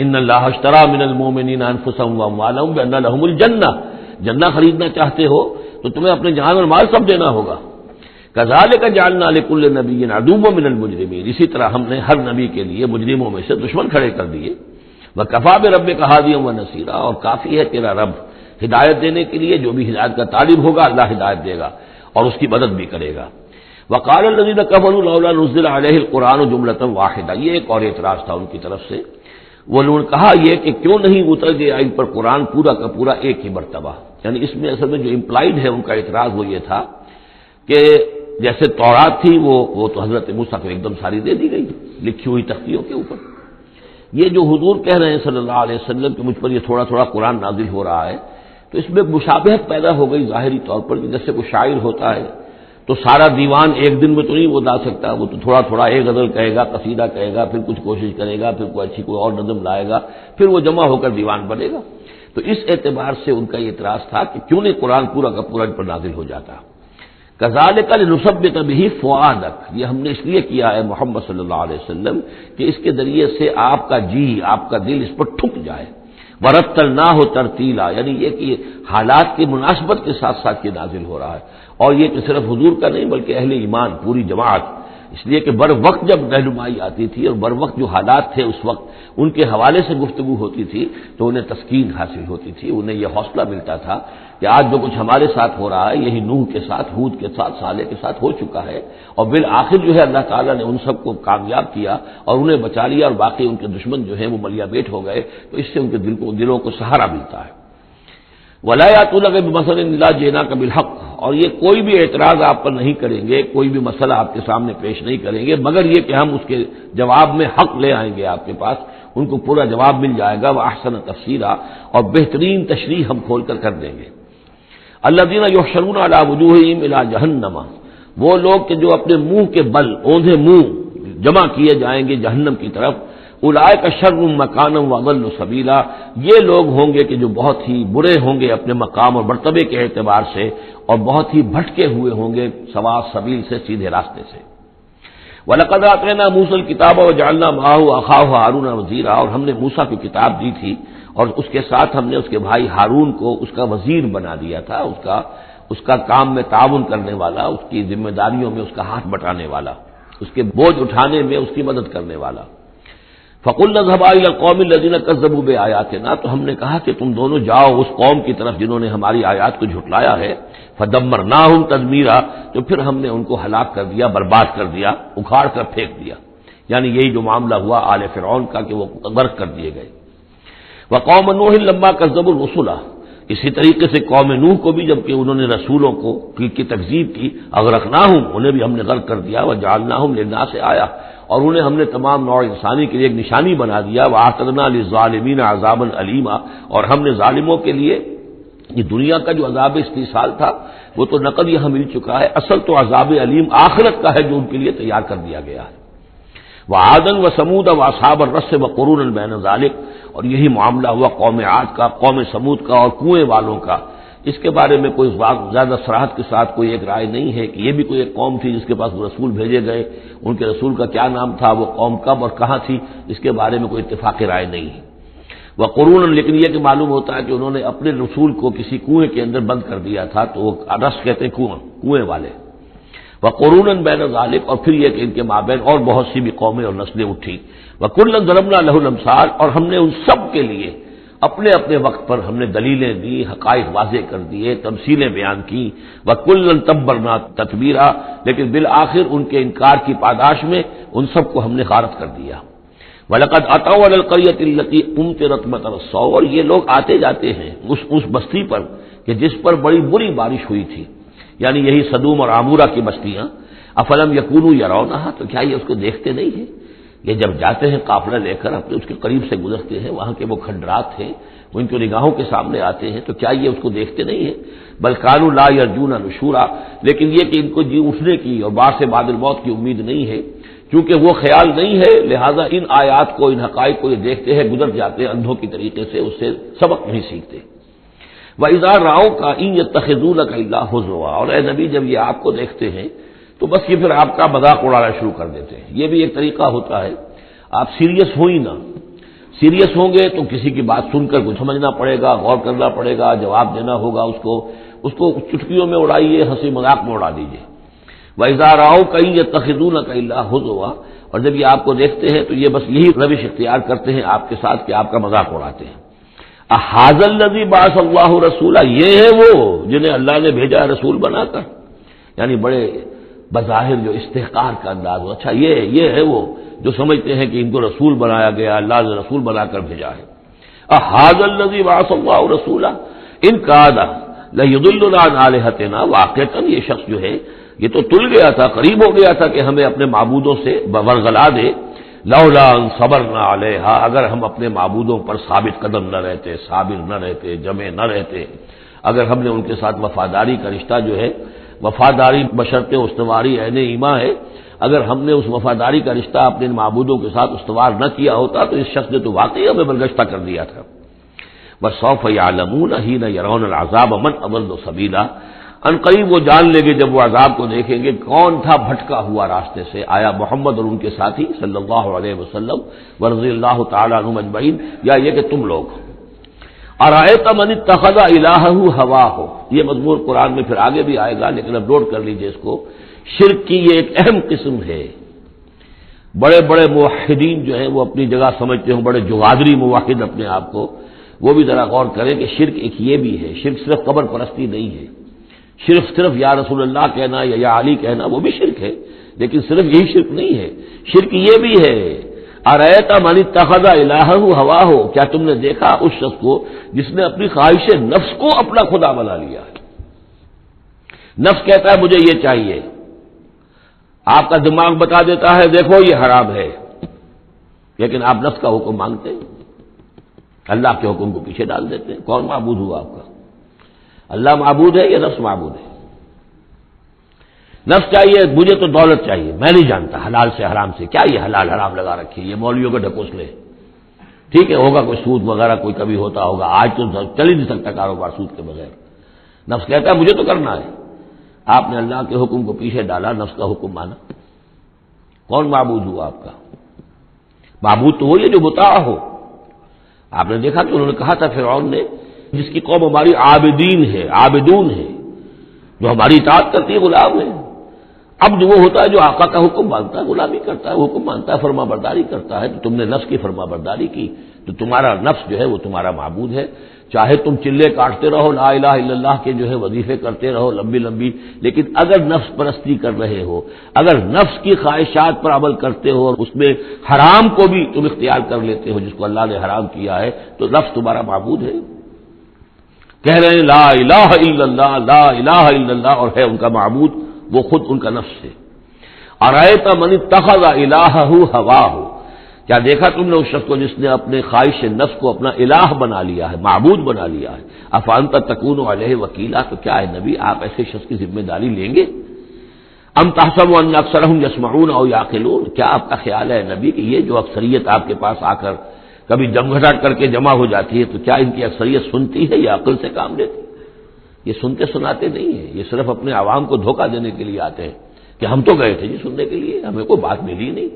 ان اللہ اشترى من المؤمنین انفسهم واموالهم بان لهم الجنہ، جنہ خریدنا چاہتے ہو تو تمہیں اپنے جان اور مال سب دینا ہوگا۔ کذالک جعلنا لكل نبی عدوا من المجرمین، اسی طرح ہم نے ہر نبی کے لیے مجرموں میں سے دشمن کھڑے کر دیے۔ وکفى بربک ہادیا ونصیرا، اور کافی ہے تیرا رب ہدایت دینے کے لیے، جو بھی ہدایت کا طالب ہوگا اللہ ہدایت دے گا اور اس کی مدد بھی کرے گا۔ وقال الذين كفروا لولا نزل عليه القرآن جملة واحدة، یہ ایک اور اعتراض تھا ان کی طرف سے، وہ لوگوں نے کہا یہ کہ کیوں نہیں اتر گیا ان پر قرآن پورا کا پورا ایک ہی مرتبہ، یعنی اس میں اصل میں جو امپلائڈ ہے ان کا اعتراض وہ یہ تھا کہ جیسے تورات تھی وہ تو حضرت موسیٰ کو ایک دم ساری دے دی گئی لکھی ہوئی تختیوں کے اوپر، یہ جو حضور کہہ رہے ہیں صلی اللہ علیہ وسلم کہ مجھ پر یہ تھوڑا تھوڑا قرآن نازل ہو رہا ہے، تو اس میں مشابہت پیدا ہو گئی ظاہری طور پر کہ جیسے کوئی شاعر ہوتا ہے تو سارا دیوان ایک دن میں تو نہیں وہ لا سکتا، وہ تو تھوڑا تھوڑا ایک غزل کہے گا، قصیدہ کہے گا، پھر کچھ کوشش کرے گا، پھر کوئی اچھی کوئی اور نظم لائے گا، پھر وہ جمع ہو کر دیوان بنے گا۔ تو اس اعتبار سے ان کا یہ اعتراض تھا کہ کیوں نہیں قرآن پورا کا پورا ان پر نازل ہو جاتا۔ کذالک لنثبت بہ فؤادک، یہ ہم نے اس لیے کیا ہے محمد صلی اللہ علیہ وسلم کہ اس کے ذریعے سے آپ کا جی، آپ کا دل اس پر ٹھک جائے. ورتلناہ ترتیلا، یعنی یہ کہ حالات کی مناسبت کے ساتھ ساتھ یہ نازل ہو رہا ہے. اور یہ کہ صرف حضور کا نہیں بلکہ اہل ایمان پوری جماعت، اس لیے کہ بر وقت جب رہنمائی آتی تھی اور بر وقت جو حالات تھے اس وقت ان کے حوالے سے گفتگو ہوتی تھی تو انہیں تسکین حاصل ہوتی تھی، انہیں یہ حوصلہ ملتا تھا کہ آج جو کچھ ہمارے ساتھ ہو رہا ہے یہی نوح کے ساتھ، ہود کے ساتھ، صالح کے ساتھ ہو چکا ہے، اور بالآخر جو ہے اللہ تعالیٰ نے ان سب کو کامیاب کیا اور انہیں بچا لیا، اور باقی ان کے دشمن جو ہیں وہ ملیا بیٹ ہو گئے. تو اس سے ان کے دلوں کو سہارا ملتا ہے. وَلَا يَأْتُونَكَ بِمَثَلٍ إِلَّا جِئْنَاكَ بِالْحَقِّ، اور یہ کوئی بھی اعتراض آپ پر نہیں کریں گے، کوئی بھی مسئلہ آپ کے سامنے پیش نہیں کریں گے مگر یہ کہ ہم اس کے جواب میں حق لے آئیں گے آپ کے پاس، ان کو پورا جواب مل جائے گا. وَأَحْسَنَ تَفْسِيرًا، اور بہترین تشریح ہم کھول کر دیں گے. الذین یحشرون علی وجوہہم الی جہنم، وہ لوگ کہ جو اپنے منہ کے بل، اوندھے منہ جمع کیے جائیں گے جہنم کی طرف. اولئک شر مکانا واضل سبیلا، یہ لوگ ہوں گے کہ جو بہت ہی برے ہوں گے اپنے مقام اور مرتبے کے اعتبار سے، اور بہت ہی بھٹکے ہوئے ہوں گے سواء سبیل سے، سیدھے راستے سے. وَلَقَدْ آتَيْنَا مُوسَى الْكِتَابَ وَجَعَلْنَا مَعَهُ أَخَاهُ هَارُونَ وَزِيرًا، اور ہم نے موسیٰ کو کتاب دی تھی اور اس کے ساتھ ہم نے اس کے بھائی ہارون کو اس کا وزیر بنا دیا تھا، اس کا کام میں تعاون کرنے والا، اس کی ذمہ داریوں میں اس کا ہاتھ بٹانے والا، اس کے بوجھ اٹھانے میں اس کی مدد کرنے والا. فَقُلْنَا اذْهَبَا إِلَى الْقَوْمِ الَّذِينَ كَذَّبُوا بِآيَاتِنَا، تو ہم نے کہا کہ تم دونوں جاؤ اس قوم کی طرف جنہوں نے ہماری آیات کو جھٹلایا ہے. فَدَمَّرْنَاهُمْ تَدْمِيرًا، تو پھر ہم نے ان کو ہلاک کر دیا، برباد کر دیا، اکھاڑ کر پھینک دیا. یعنی یہی جو معاملہ ہوا آل فرعون کا کہ وہ غرق کر دیے گئے. وَقَوْمَ نُوحٍ لَمَّا كَذَّبُوا الرُّسُلَ، اسی طریقے سے قوم نوح کو بھی جبکہ انہوں نے رسولوں کی تکذیب کی، اغرقناہم، انہیں بھی ہم نے غرق کر دیا. وَجَعَلْنَاهُمْ لِلنَّاسِ آیَةً، اور انہیں ہم نے تمام نوع انسانی کے لیے ایک نشانی بنا دیا. وَأَعْتَدْنَا لِلظَّالِمِينَ عَذَابًا أَلِيمًا، اور ہم نے ظالموں کے لیے یہ دنیا کا جو عذاب استیصال تھا وہ تو نقد یہاں مل چکا ہے، اصل تو عذاب علیم آخرت کا ہے جو ان کے لیے تیار کر دیا گیا ہے. وعادا وثمود واصحاب الرس وقرون بین ذلک، اور یہی معاملہ ہوا قوم عاد کا، قوم سمود کا اور کنویں والوں کا. اس کے بارے میں کوئی زیادہ صراحت کے ساتھ کوئی ایک رائے نہیں ہے کہ یہ بھی کوئی ایک قوم تھی جس کے پاس وہ رسول بھیجے گئے، ان کے رسول کا کیا نام تھا، وہ قوم کب اور کہاں تھی، اس کے بارے میں کوئی اتفاق رائے نہیں ہے. وقرون، لیکن یہ کہ معلوم ہوتا ہے کہ انہوں نے اپنے رسول کو کسی کنویں کے اندر بند کر دیا تھا، تو وہ رس کہتے ہیں کنویں والے. وقرون بین ذالک، اور پھر یہ کہ ان کے مابین اور بہت سی بھی قومیں اور نسلیں اٹھی. وکلا ضربنا لہ الامثال، اور ہم نے ان سب کے لیے اپنے اپنے وقت پر ہم نے دلیلیں دی، حقائق واضح کر دیے، تمثیلیں بیان کی. وکلا تبرنا تتبیرا، لیکن بالآخر ان کے انکار کی پاداش میں ان سب کو ہم نے غارت کر دیا. وَلَقَدْ أَتَوْا عَلَى الْقَرْيَةِ الَّتِي أُمْطِرَتْ مَطَرَ السَّوْءِ، اور یہ لوگ آتے جاتے ہیں اس بستی پر کہ جس پر بڑی بری بارش ہوئی تھی، یعنی یہی سدوم اور عمورہ کی بستیاں. افلم یکونوا یرونہا، تو کیا یہ اس کو دیکھتے نہیں ہیں؟ یہ جب جاتے ہیں قافلہ لے کر اپنے اس کے قریب سے گزرتے ہیں، وہاں کے وہ کھنڈرات ہیں وہ ان کی نگاہوں کے سامنے آتے ہیں، تو کیا یہ اس کو دیکھتے نہیں ہیں؟ بل کانوا لا یرجون نشورا، لیکن یہ کہ ان کو جی اٹھنے کی اور بعد سے بعد الموت کی امید نہیں ہے، چونکہ وہ خیال نہیں ہے، لہذا ان آیات کو، ان حقائق کو یہ دیکھتے ہیں، گزر جاتے ہیں اندھوں کی طریقے سے، اس سے سبق نہیں سیکھتے. وَإِذَا رَأَوْكَ إِن يَتَّخِذُونَكَ إِلَّا هُزُوًا، اور اے نبی جب یہ آپ کو دیکھتے ہیں تو بس یہ پھر آپ کا مذاق اڑانا شروع کر دیتے ہیں. یہ بھی ایک طریقہ ہوتا ہے، آپ سیریس ہو ہی نہ، سیریس ہوں گے تو کسی کی بات سن کر کچھ سمجھنا پڑے گا، غور کرنا پڑے گا، جواب دینا ہوگا اس کو چٹکیوں میں اڑائیے، ہنسی مذاق میں اڑا دیجیے. وَإِذَا رَأَوْكَ إِن يَتَّخِذُونَكَ إِلَّا هُزُوًا، اور جب یہ آپ کو دیکھتے ہیں تو یہ بس یہی روش اختیار کرتے ہیں آپ کے ساتھ کہ آپ کا مذاق اڑاتے ہیں. اَهَٰذَا الَّذِي بَعَثَ اللَّهُ رَسُولًا، یہ ہے وہ جنہیں اللہ نے بھیجا رسول بنا کر، یعنی بڑے بظاہر جو استحقار کا انداز ہو. اچھا یہ ہے وہ جو سمجھتے ہیں کہ ان کو رسول بنایا گیا، اللہ نے رسول بنا کر بھیجا ہے. اَهَٰذَا الَّذِي بَعَثَ اللَّهُ رَسُولًا إِن كَادَ لَيُضِلُّنَا عَنْ آلِهَتِنَا، واقعتاً یہ شخص جو ہے یہ تو تل گیا تھا، قریب ہو گیا تھا کہ ہمیں اپنے معبودوں سے ورغلا دے. لولا ان صبرنا علیہا، اگر ہم اپنے معبودوں پر ثابت قدم نہ رہتے، صابر نہ رہتے، جمع نہ رہتے، اگر ہم نے ان کے ساتھ وفاداری کا رشتہ جو ہے، وفاداری بشرط استواری عین ایمان ہے، اگر ہم نے اس وفاداری کا رشتہ اپنے معبودوں کے ساتھ استوار نہ کیا ہوتا تو اس شخص نے تو واقعی ہمیں برگشتہ کر دیا تھا. وَسَوْفَ يَعْلَمُونَ حِينَ يَرَوْنَ الْعَذَابَ مَنْ أَضَلُّ سَبِيلًا، ان قریب وہ جان لیں گے جب وہ عذاب کو دیکھیں گے کون تھا بھٹکا ہوا راستے سے، آیا محمد اور ان کے ساتھی صلی اللہ علیہ وسلم ورضی اللہ تعالی عنہم اجمعین، یا یہ کہ تم لوگ۔ ارأیت من اتخذ الہہ ہواہ، یہ مضمون قرآن میں پھر آگے بھی آئے گا، لیکن اب نوٹ کر لیجئے اس کو، شرک کی یہ ایک اہم قسم ہے۔ بڑے بڑے موحدین جو ہیں وہ اپنی جگہ سمجھتے ہیں، بڑے جوادری موحد اپنے آپ کو، وہ بھی ذرا غور کریں کہ شرک ایک یہ بھی ہے، شرک صرف قبر پرستی نہیں ہے، صرف یا رسول اللہ کہنا یا علی کہنا وہ بھی شرک ہے، لیکن صرف یہی شرک نہیں ہے، شرک یہ بھی ہے۔ ارأیت من اتخذ الہہ ہواہ، کیا تم نے دیکھا اس شخص کو جس نے اپنی خواہش نفس کو اپنا خدا بنا لیا ہے؟ نفس کہتا ہے مجھے یہ چاہیے، آپ کا دماغ بتا دیتا ہے دیکھو یہ حرام ہے، لیکن آپ نفس کا حکم مانگتے ہیں، اللہ کے حکم کو پیچھے ڈال دیتے ہیں۔ کون معبود ہوا آپ کا؟ اللہ معبود ہے یا نفس معبود ہے؟ نفس چاہیے مجھے تو دولت چاہیے، میں نہیں جانتا حلال سے حرام سے، کیا یہ حلال حرام لگا رکھی، یہ مولویوں کا ڈھکوسلے، ٹھیک ہے ہوگا کوئی سود وغیرہ کوئی کبھی ہوتا ہوگا، آج تو چل ہی نہیں سکتا کاروبار سود کے بغیر۔ نفس کہتا ہے مجھے تو کرنا ہے، آپ نے اللہ کے حکم کو پیچھے ڈالا، نفس کا حکم مانا۔ کون معبود ہوا آپ کا؟ معبود تو وہی ہے جو مطاع ہو۔ آپ نے دیکھا کہ انہوں نے کہا تھا فرعون نے، جس کی قوم ہماری عابدین ہے، عابدون ہے، جو ہماری اطاعت کرتی ہے، غلام ہے۔ اب جو وہ ہوتا ہے جو آقا کا حکم مانتا ہے، غلامی کرتا ہے، حکم مانتا ہے، فرما برداری کرتا ہے، تو تم نے نفس کی فرما برداری کی، تو تمہارا نفس جو ہے وہ تمہارا معبود ہے۔ چاہے تم چلے کاٹتے رہو، لا الہ الا اللہ کے جو ہے وظیفے کرتے رہو لمبی لمبی، لیکن اگر نفس پرستی کر رہے ہو، اگر نفس کی خواہشات پر عمل کرتے ہو اور اس میں حرام کو بھی تم اختیار کر لیتے ہو جس کو اللہ نے حرام کیا ہے، تو نفس تمہارا معبود ہے۔ کہہ رہے ہیں لا الہ الا اللہ، لا الہ الا اللہ، اور ہے ان کا معبود وہ خود ان کا نفس ہے۔ ارأیت من اتخذ الہہ ہواہ، کیا دیکھا تم نے اس شخص کو جس نے اپنے خواہش نفس کو اپنا الہ بنا لیا ہے، معبود بنا لیا ہے۔ افانت تکون علیہ وکیلا، تو کیا ہے نبی آپ ایسے شخص کی ذمہ داری لیں گے؟ ام تحسب ان اکثرهم یسمعون او یعقلون، کیا آپ کا خیال ہے نبی کہ یہ جو اکثریت آپ کے پاس آ کر کبھی جمگھٹا کر کے جمع ہو جاتی ہے، تو کیا ان کی اکثریت سنتی ہے یا عقل سے کام لیتی؟ یہ سنتے سناتے نہیں ہیں، یہ صرف اپنے عوام کو دھوکہ دینے کے لیے آتے ہیں کہ ہم تو گئے تھے جی سننے کے لیے، ہمیں کوئی بات ملی نہیں،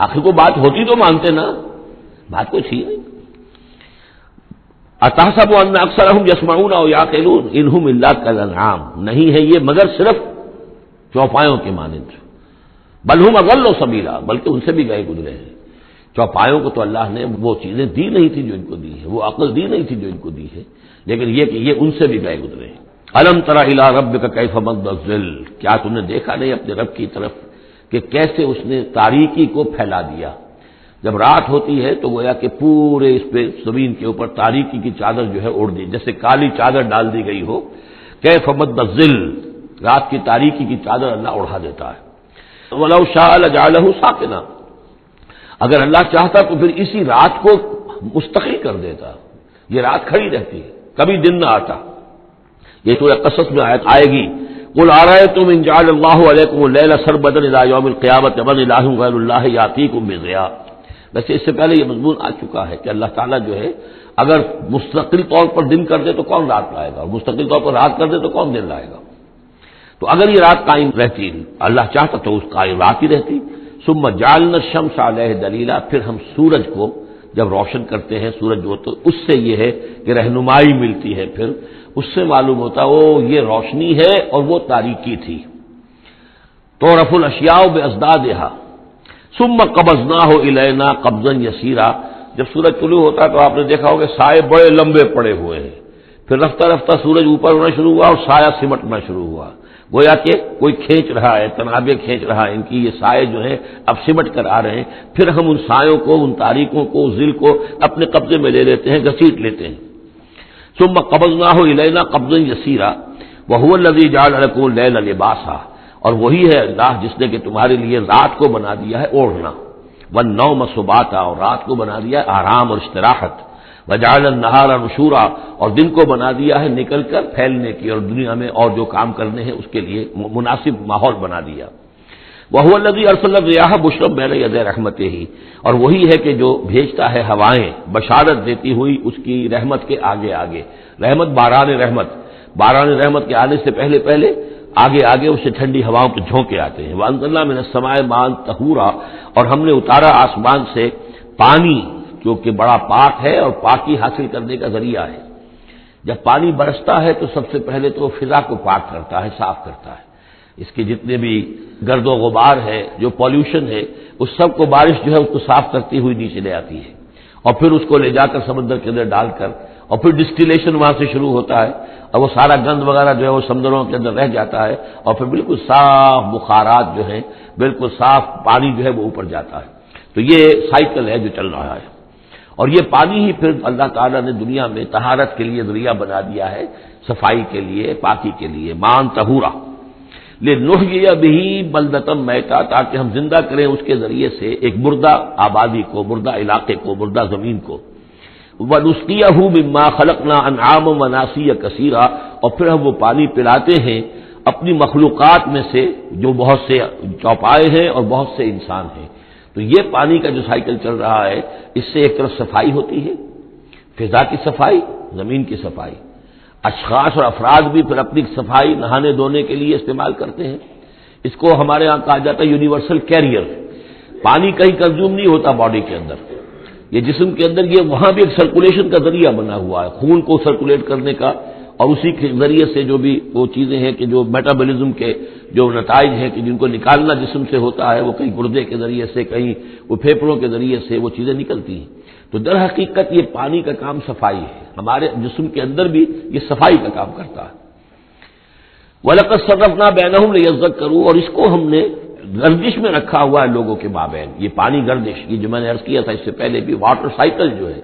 آخر کو بات ہوتی تو مانتے نا، بات کوئی تھی نہیں۔ اتحسب ان اکثرهم یسمعون او یعقلون انہم الا کالانعام، نہیں ہے یہ مگر صرف چوپایوں کے مانند، بل ہم اضل سبیلا، بلکہ ان سے بھی گئے گزرے ہیں۔ چوپایوں کو تو اللہ نے وہ چیزیں دی نہیں تھی جو ان کو دی ہے، وہ عقل دی نہیں تھی جو ان کو دی ہے، لیکن یہ کہ یہ ان سے بھی گئے گزرے ہیں۔ الم تر الی ربک کیف مد الظل، کیا تم نے دیکھا نہیں اپنے رب کی طرف کہ کیسے اس نے تاریکی کو پھیلا دیا؟ جب رات ہوتی ہے تو گویا کہ پورے اس پہ زمین کے اوپر تاریکی کی چادر جو ہے اڑ دی، جیسے کالی چادر ڈال دی گئی ہو۔ کیف مد الظل، رات کی تاریکی کی چادر اللہ اڑا دیتا ہے۔ ولو شاء لجعلہ ساکنا، اگر اللہ چاہتا تو پھر اسی رات کو مستقل کر دیتا، یہ رات کھڑی رہتی ہے، کبھی دن نہ آتا۔ یہ سورہ قصص میں آیت آئے گی، قل ارأیتم ان جعل اللہ علیکم اللیل سرمدا الی یوم القیامۃ من الہ غیر اللہ یاتیکم بضیاء۔ ویسے اس سے پہلے یہ مضمون آ چکا ہے کہ اللہ تعالیٰ جو ہے اگر مستقل طور پر دن کر دے تو کون رات لائے گا، اور مستقل طور پر رات کر دے تو کون دن لائے گا؟ تو اگر یہ رات قائم رہتی، اللہ چاہتا تو اس قائم رات ہی رہتی۔ ثم جعلنا الشمس علیہ دلیلا، پھر ہم سورج کو جب روشن کرتے ہیں، سورج جو تو اس سے یہ ہے کہ رہنمائی ملتی ہے، پھر اس سے معلوم ہوتا وہ یہ روشنی ہے اور وہ تاریکی تھی۔ تعرف الاشیاء بازدادها ثم قبضناہ الینا قبضا یسیرا، جب سورج طلوع ہوتا تو آپ نے دیکھا ہوگا سائے بڑے لمبے پڑے ہوئے ہیں، پھر رفتہ رفتہ سورج اوپر ہونا شروع ہوا اور سایہ سمٹنا شروع ہوا، گویا کہ کوئی کھینچ رہا ہے، تنابیں کھینچ رہا ہے، ان کی یہ سائے جو ہیں اب سمٹ کر آ رہے ہیں، پھر ہم ان سایوں کو، ان تاریکوں کو، ذل کو اپنے قبضے میں لے لیتے ہیں، گھسیٹ لیتے ہیں۔ ثم قبضناہ الینا قبضا یسیرا وهو الذی جعل لکم اللیل لباسا، اور وہی ہے اللہ جس نے کہ تمہارے لیے رات کو بنا دیا ہے اوڑھنا، والنوم سباتا، اور رات کو بنا دیا ہے آرام اور استراحت، وجعل النہار نشورا، اور دن کو بنا دیا ہے نکل کر پھیلنے کی اور دنیا میں اور جو کام کرنے ہیں اس کے لیے مناسب ماحول بنا دیا۔ وهو الذی ارسل الرياح بشرا بین یدی رحمتہ، اور وہی ہے کہ جو بھیجتا ہے ہوائیں بشارت دیتی ہوئی اس کی رحمت کے آگے آگے، رحمت باران رحمت، باران رحمت کے آنے سے پہلے پہلے آگے آگے اسے ٹھنڈی ہواؤں کے جھونکے آتے ہیں. وَأَنزَلْنَا مِنَ السَّمَاءِ مَاءً طَهُورًا، اور ہم نے اتارا آسمان سے پانی جو کہ بڑا پاک ہے اور پاکی حاصل کرنے کا ذریعہ ہے. جب پانی برستا ہے تو سب سے پہلے تو فضا کو پاک کرتا ہے، صاف کرتا ہے. اس کے جتنے بھی گرد و غبار ہے، جو پالوشن ہے، اس سب کو بارش جو ہے اس کو صاف کرتی ہوئی نیچے لے آتی ہے، اور پھر اس کو لے جا کر سمندر کے اندر ڈال کر، اور پھر ڈسٹیلیشن وہاں سے شروع ہوتا ہے، اور وہ سارا گند وغیرہ جو ہے وہ سمندروں کے اندر رہ جاتا ہے، اور پھر بالکل صاف بخارات جو ہیں، بالکل صاف پانی جو ہے وہ اوپر جاتا ہے. تو یہ سائیکل ہے جو چل رہا ہے. اور یہ پانی ہی پھر اللہ تعالیٰ نے دنیا میں طہارت کے لیے ذریعہ بنا دیا ہے، صفائی کے لیے، پاکی کے لیے. مان طہورا لنحیی بہ بلدۃ میتا، تاکہ ہم زندہ کریں اس کے ذریعے سے ایک مردہ آبادی کو، مردہ علاقے کو، مردہ زمین کو. ونسقیہ مما خلقنا انعاما وناسیا کثیرا، اور پھر ہم وہ پانی پلاتے ہیں اپنی مخلوقات میں سے جو بہت سے چوپائے ہیں اور بہت سے انسان ہیں. تو یہ پانی کا جو سائیکل چل رہا ہے، اس سے ایک طرف صفائی ہوتی ہے، فضا کی صفائی، زمین کی صفائی. اشخاص اور افراد بھی پھر اپنی صفائی نہانے دھونے کے لیے استعمال کرتے ہیں. اس کو ہمارے ہاں کہا جاتا ہے یونیورسل کیریئر. پانی کہیں کنزیوم نہیں ہوتا باڈی کے اندر، یہ جسم کے اندر یہ وہاں بھی ایک سرکولیشن کا ذریعہ بنا ہوا ہے، خون کو سرکولیٹ کرنے کا، اور اسی کے ذریعے سے جو بھی وہ چیزیں ہیں کہ جو میٹابولزم کے جو نتائج ہیں کہ جن کو نکالنا جسم سے ہوتا ہے، وہ کہیں گردے کے ذریعے سے، کہیں وہ پھیپھڑوں کے ذریعے سے وہ چیزیں نکلتی ہیں. تو در حقیقت یہ پانی کا کام صفائی ہے، ہمارے جسم کے اندر بھی یہ صفائی کا کام کرتا ہے. وَلَقَدْ صَرَّفْنَا بَيْنَهُمْ لِيَذَّكَّرُوا، اور اس کو ہم نے گردش میں رکھا ہوا ہے لوگوں کے مابین. یہ پانی گردش، یہ جو میں نے عرض کیا تھا اس سے پہلے بھی، واٹر سائیکل جو ہے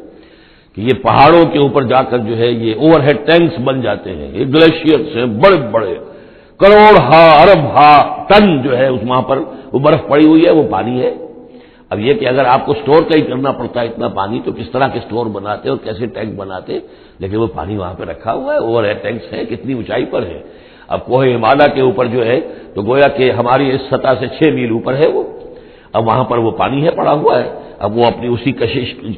کہ یہ پہاڑوں کے اوپر جا کر جو ہے یہ اوور ہیڈ ٹینکس بن جاتے ہیں، یہ گلیشیئر سے بڑے بڑے کروڑ ارب ٹن جو ہے اس وہاں پر وہ برف پڑی ہوئی ہے، وہ پانی ہے. اب یہ کہ اگر آپ کو سٹور کہیں کرنا پڑتا ہے اتنا پانی، تو کس طرح کے سٹور بناتے اور کیسے ٹینک بناتے، لیکن وہ پانی وہاں پہ رکھا ہوا ہے. اوور ہیڈ ٹینکس ہیں، کتنی اونچائی پر ہے. اب کوہ ہمالیہ کے اوپر جو ہے تو گویا کہ ہماری اس سطح سے 6 میل اوپر ہے وہ، اب وہاں پر وہ پانی ہے پڑا ہوا ہے. اب وہ اپنی اسی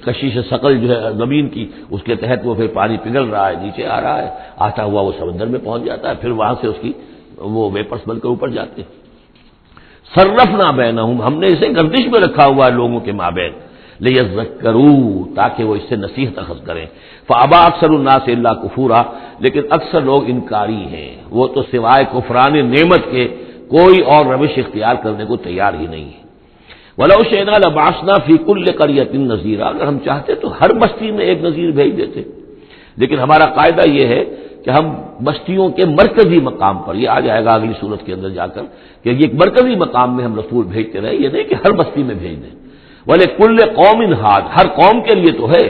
کشش ثقل جو ہے زمین کی، اس کے تحت وہ پھر پانی پگھل رہا ہے، نیچے آ رہا ہے، آتا ہوا وہ سمندر میں پہنچ جاتا ہے، پھر وہاں سے اس کی وہ ویپرس بن کر اوپر جاتے ہیں. صرفنا بینہم، ہم نے اسے گردش میں رکھا ہوا ہے لوگوں کے مابین، لیذکروا، تاکہ وہ اس سے نصیحت اخذ کریں. فابا اکثر الناس الا کفورا، لیکن اکثر لوگ انکاری ہیں، وہ تو سوائے کفران نعمت کے کوئی اور روش اختیار کرنے کو تیار ہی نہیں ہے. وَلَوْ شِئْنَا لَبَعَثْنَا فِي كُلِّ قَرْيَةٍ نَذِيرًا، اگر ہم چاہتے تو ہر بستی میں ایک نذیر بھیج دیتے، لیکن ہمارا قاعدہ یہ ہے کہ ہم بستیوں کے مرکزی مقام پر، یہ آ جائے گا اگلی صورت کے اندر جا کر، کہ یہ ایک مرکزی مقام میں ہم رسول بھیجتے رہے، یہ نہیں کہ ہر بستی میں بھیج دیں. وَلِكُلِّ قَوْمٍ هَادٍ، ہر قوم کے لیے تو ہے،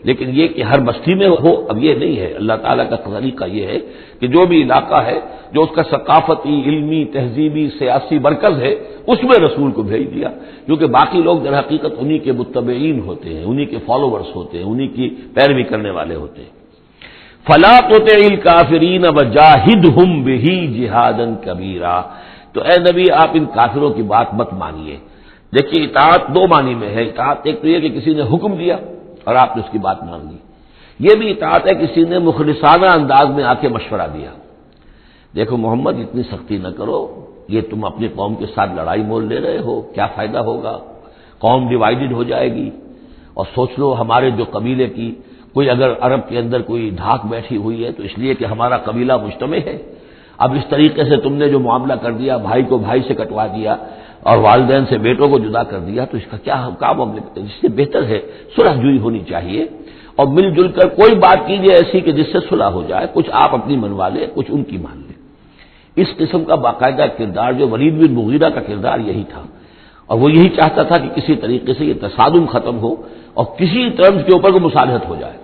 لیکن یہ کہ ہر بستی میں ہو، اب یہ نہیں ہے. اللہ تعالیٰ کا طریقہ یہ ہے کہ جو بھی علاقہ ہے، جو اس کا ثقافتی، علمی، تہذیبی، سیاسی مرکز ہے، اس میں رسول کو بھیج دیا، کیونکہ باقی لوگ در حقیقت انہی کے متبعین ہوتے ہیں، انہی کے فالوورز ہوتے ہیں، انہی کی پیروی کرنے والے ہوتے ہیں. فَلَا تُطِعِ الْكَافِرِينَ وَجَاهِدْهُمْ بِهِ جِهَادًا كَبِيرًا، تو اے نبی آپ ان کافروں کی بات مت مانیے. دیکھیے اطاعت دو معنی میں ہے. اطاعت ایک تو یہ کہ کسی نے حکم دیا اور آپ نے اس کی بات مان لی، یہ بھی اطاعت ہے کسی نے مخلصانہ انداز میں آ کے مشورہ دیا، دیکھو محمد اتنی سختی نہ کرو، یہ تم اپنی قوم کے ساتھ لڑائی مول لے رہے ہو، کیا فائدہ ہوگا، قوم ڈیوائیڈڈ ہو جائے گی. اور سوچ لو ہمارے جو قبیلے کی کوئی اگر عرب کے اندر کوئی دھاک بیٹھی ہوئی ہے تو اس لیے کہ ہمارا قبیلہ مجتمع ہے. اب اس طریقے سے تم نے جو معاملہ کر دیا، بھائی کو بھائی سے کٹوا دیا اور والدین سے بیٹوں کو جدا کر دیا، تو اس کا کیا معاملہ، اس سے بہتر ہے صلح جوئی ہونی چاہیے، اور مل جل کر کوئی بات کیجیے ایسی کہ جس سے صلح ہو جائے، کچھ آپ اپنی منوا لیں، کچھ ان کی مان لیں. اس قسم کا باقاعدہ کردار جو ولید بن مغیرہ کا کردار یہی تھا، اور وہ یہی چاہتا تھا کہ کسی طریقے سے یہ تصادم ختم ہو اور کسی طرز کے اوپر کو مصالحت ہو جائے.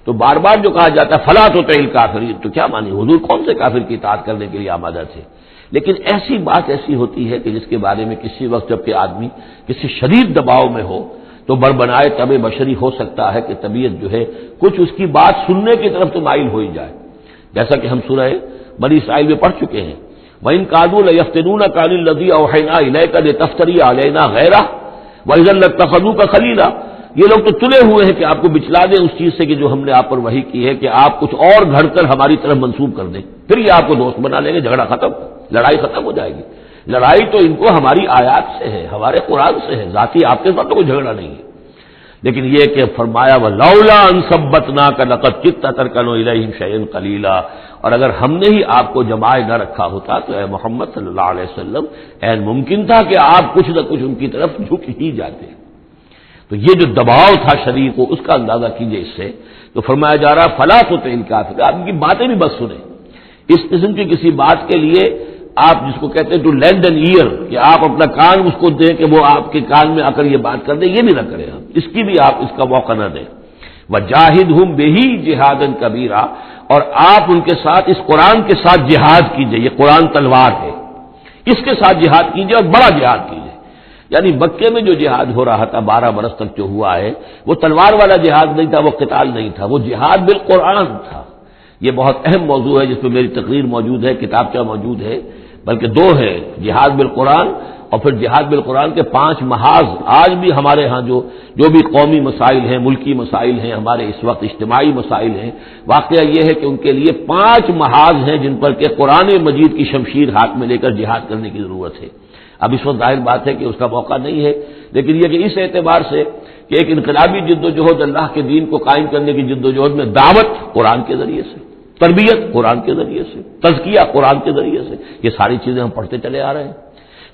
تو بار بار جو کہا جاتا ہے فلا تطع الکافرین، تو کیا مانی، حضور کون سے کافر کی اطاعت کرنے کے لیے آمادہ تھے. لیکن ایسی بات ایسی ہوتی ہے کہ جس کے بارے میں کسی وقت جب کہ آدمی کسی شدید دباؤ میں ہو تو بربنائے طب بشری ہو سکتا ہے کہ طبیعت جو ہے کچھ اس کی بات سننے کی طرف تو مائل ہو ہی جائے، جیسا کہ ہم سورہ بنی اسرائیل میں پڑھ چکے ہیں. وَإِن كَادُوا لَيَفْتِنُونَكَ عَنِ الَّذِي أَوْحَيْنَا إِلَيْكَ لِتَفْتَرِيَ عَلَيْنَا غَيْرَهُ وَإِذًا لَّاتَّخَذُوكَ خَلِيلًا، یہ لوگ تو تلے ہوئے ہیں کہ آپ کو بچلا دیں اس چیز سے کہ جو ہم نے آپ پر وحی کی ہے، کہ آپ کچھ اور گھڑ کر ہماری طرف منسوب کر دیں، پھر یہ آپ کو دوست بنا لیں گے، جھگڑا ختم، لڑائی ختم ہو جائے گی۔ لڑائی تو ان کو ہماری آیات سے ہے، ہمارے قرآن سے ہے، ذاتی آپ کے ساتھ تو کوئی جھگڑا نہیں ہے۔ لیکن یہ کہ فرمایا وَلَوْلَا أَن ثَبَّتْنَاكَ لَقَدْ كِدتَّ تَرْكَنُ إِلَيْهِمْ شَيْئًا قَلِيلًا، اور اگر ہم نے ہی آپ کو جمائے نہ رکھا ہوتا تو اے محمد صلی اللہ علیہ وسلم عین ممکن تھا کہ آپ کچھ نہ کچھ ان کی طرف جھک ہی جاتے۔ تو یہ جو دباؤ تھا شریر کو، اس کا اندازہ کیجئے اس سے، تو فرمایا جا رہا فَلَا تُطِعِ الْكَافِرِينَ، آپ ان کی باتیں بھی بس سنیں، اس قسم کی کسی بات کے لیے آپ جس کو کہتے ہیں ٹو لینڈ این ایئر، کہ آپ اپنا کان اس کو دیں کہ وہ آپ کے کان میں آ کر یہ بات کر دیں، یہ بھی نہ کریں، آپ اس کی بھی آپ اس کا موقع نہ دیں۔ وَجَاهِدْهُمْ بِهِ جِهَادًا كَبِيرًا، اور آپ ان کے ساتھ اس قرآن کے ساتھ جہاد کیجئے، یہ قرآن تلوار ہے، اس کے ساتھ جہاد کیجئے اور بڑا جہاد کیجئے۔ یعنی مکے میں جو جہاد ہو رہا تھا 12 برس تک جو ہوا ہے، وہ تلوار والا جہاد نہیں تھا، وہ قتال نہیں تھا، وہ جہاد بالقرآن تھا۔ یہ بہت اہم موضوع ہے جس پہ میری تقریر موجود ہے، کتابچہ موجود ہے، بلکہ 2 ہے، جہاد بالقرآن اور پھر جہاد بالقرآن کے 5 محاذ۔ آج بھی ہمارے ہاں جو بھی قومی مسائل ہیں، ملکی مسائل ہیں، ہمارے اس وقت اجتماعی مسائل ہیں، واقعہ یہ ہے کہ ان کے لیے 5 محاذ ہیں جن پر کہ قرآن مجید کی شمشیر ہاتھ میں لے کر جہاد کرنے کی ضرورت ہے۔ اب اس وقت ظاہر بات ہے کہ اس کا موقع نہیں ہے، لیکن یہ کہ اس اعتبار سے کہ ایک انقلابی جد و جہد، اللہ کے دین کو قائم کرنے کی جد و جہد میں دعوت قرآن کے ذریعے سے، تربیت قرآن کے ذریعے سے، تزکیہ قرآن کے ذریعے سے، یہ ساری چیزیں ہم پڑھتے چلے آ رہے ہیں۔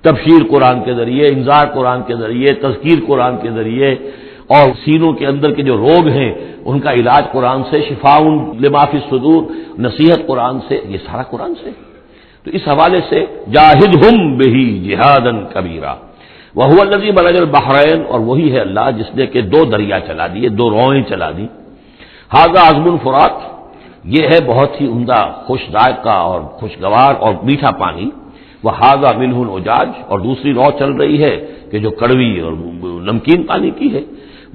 تبشیر قرآن کے ذریعے، انذار قرآن کے ذریعے، تذکیر قرآن کے ذریعے، اور سینوں کے اندر کے جو روگ ہیں ان کا علاج قرآن سے، شفاء لما فی الصدور، نصیحت قرآن سے، یہ سارا قرآن سے۔ تو اس حوالے سے جاہدہم بہ جہادا کبیرا وہو الذی مرج البحرین، اور وہی ہے اللہ جس نے کہ 2 دریا چلا دیے، 2 روئیں چلا دی۔ ھذا عذب فرات، یہ ہے بہت ہی عمدہ خوش ذائقہ اور خوشگوار اور میٹھا پانی۔ وَھذا ملح اجاج، اور دوسری رو چل رہی ہے کہ جو کڑوی اور نمکین پانی کی ہے۔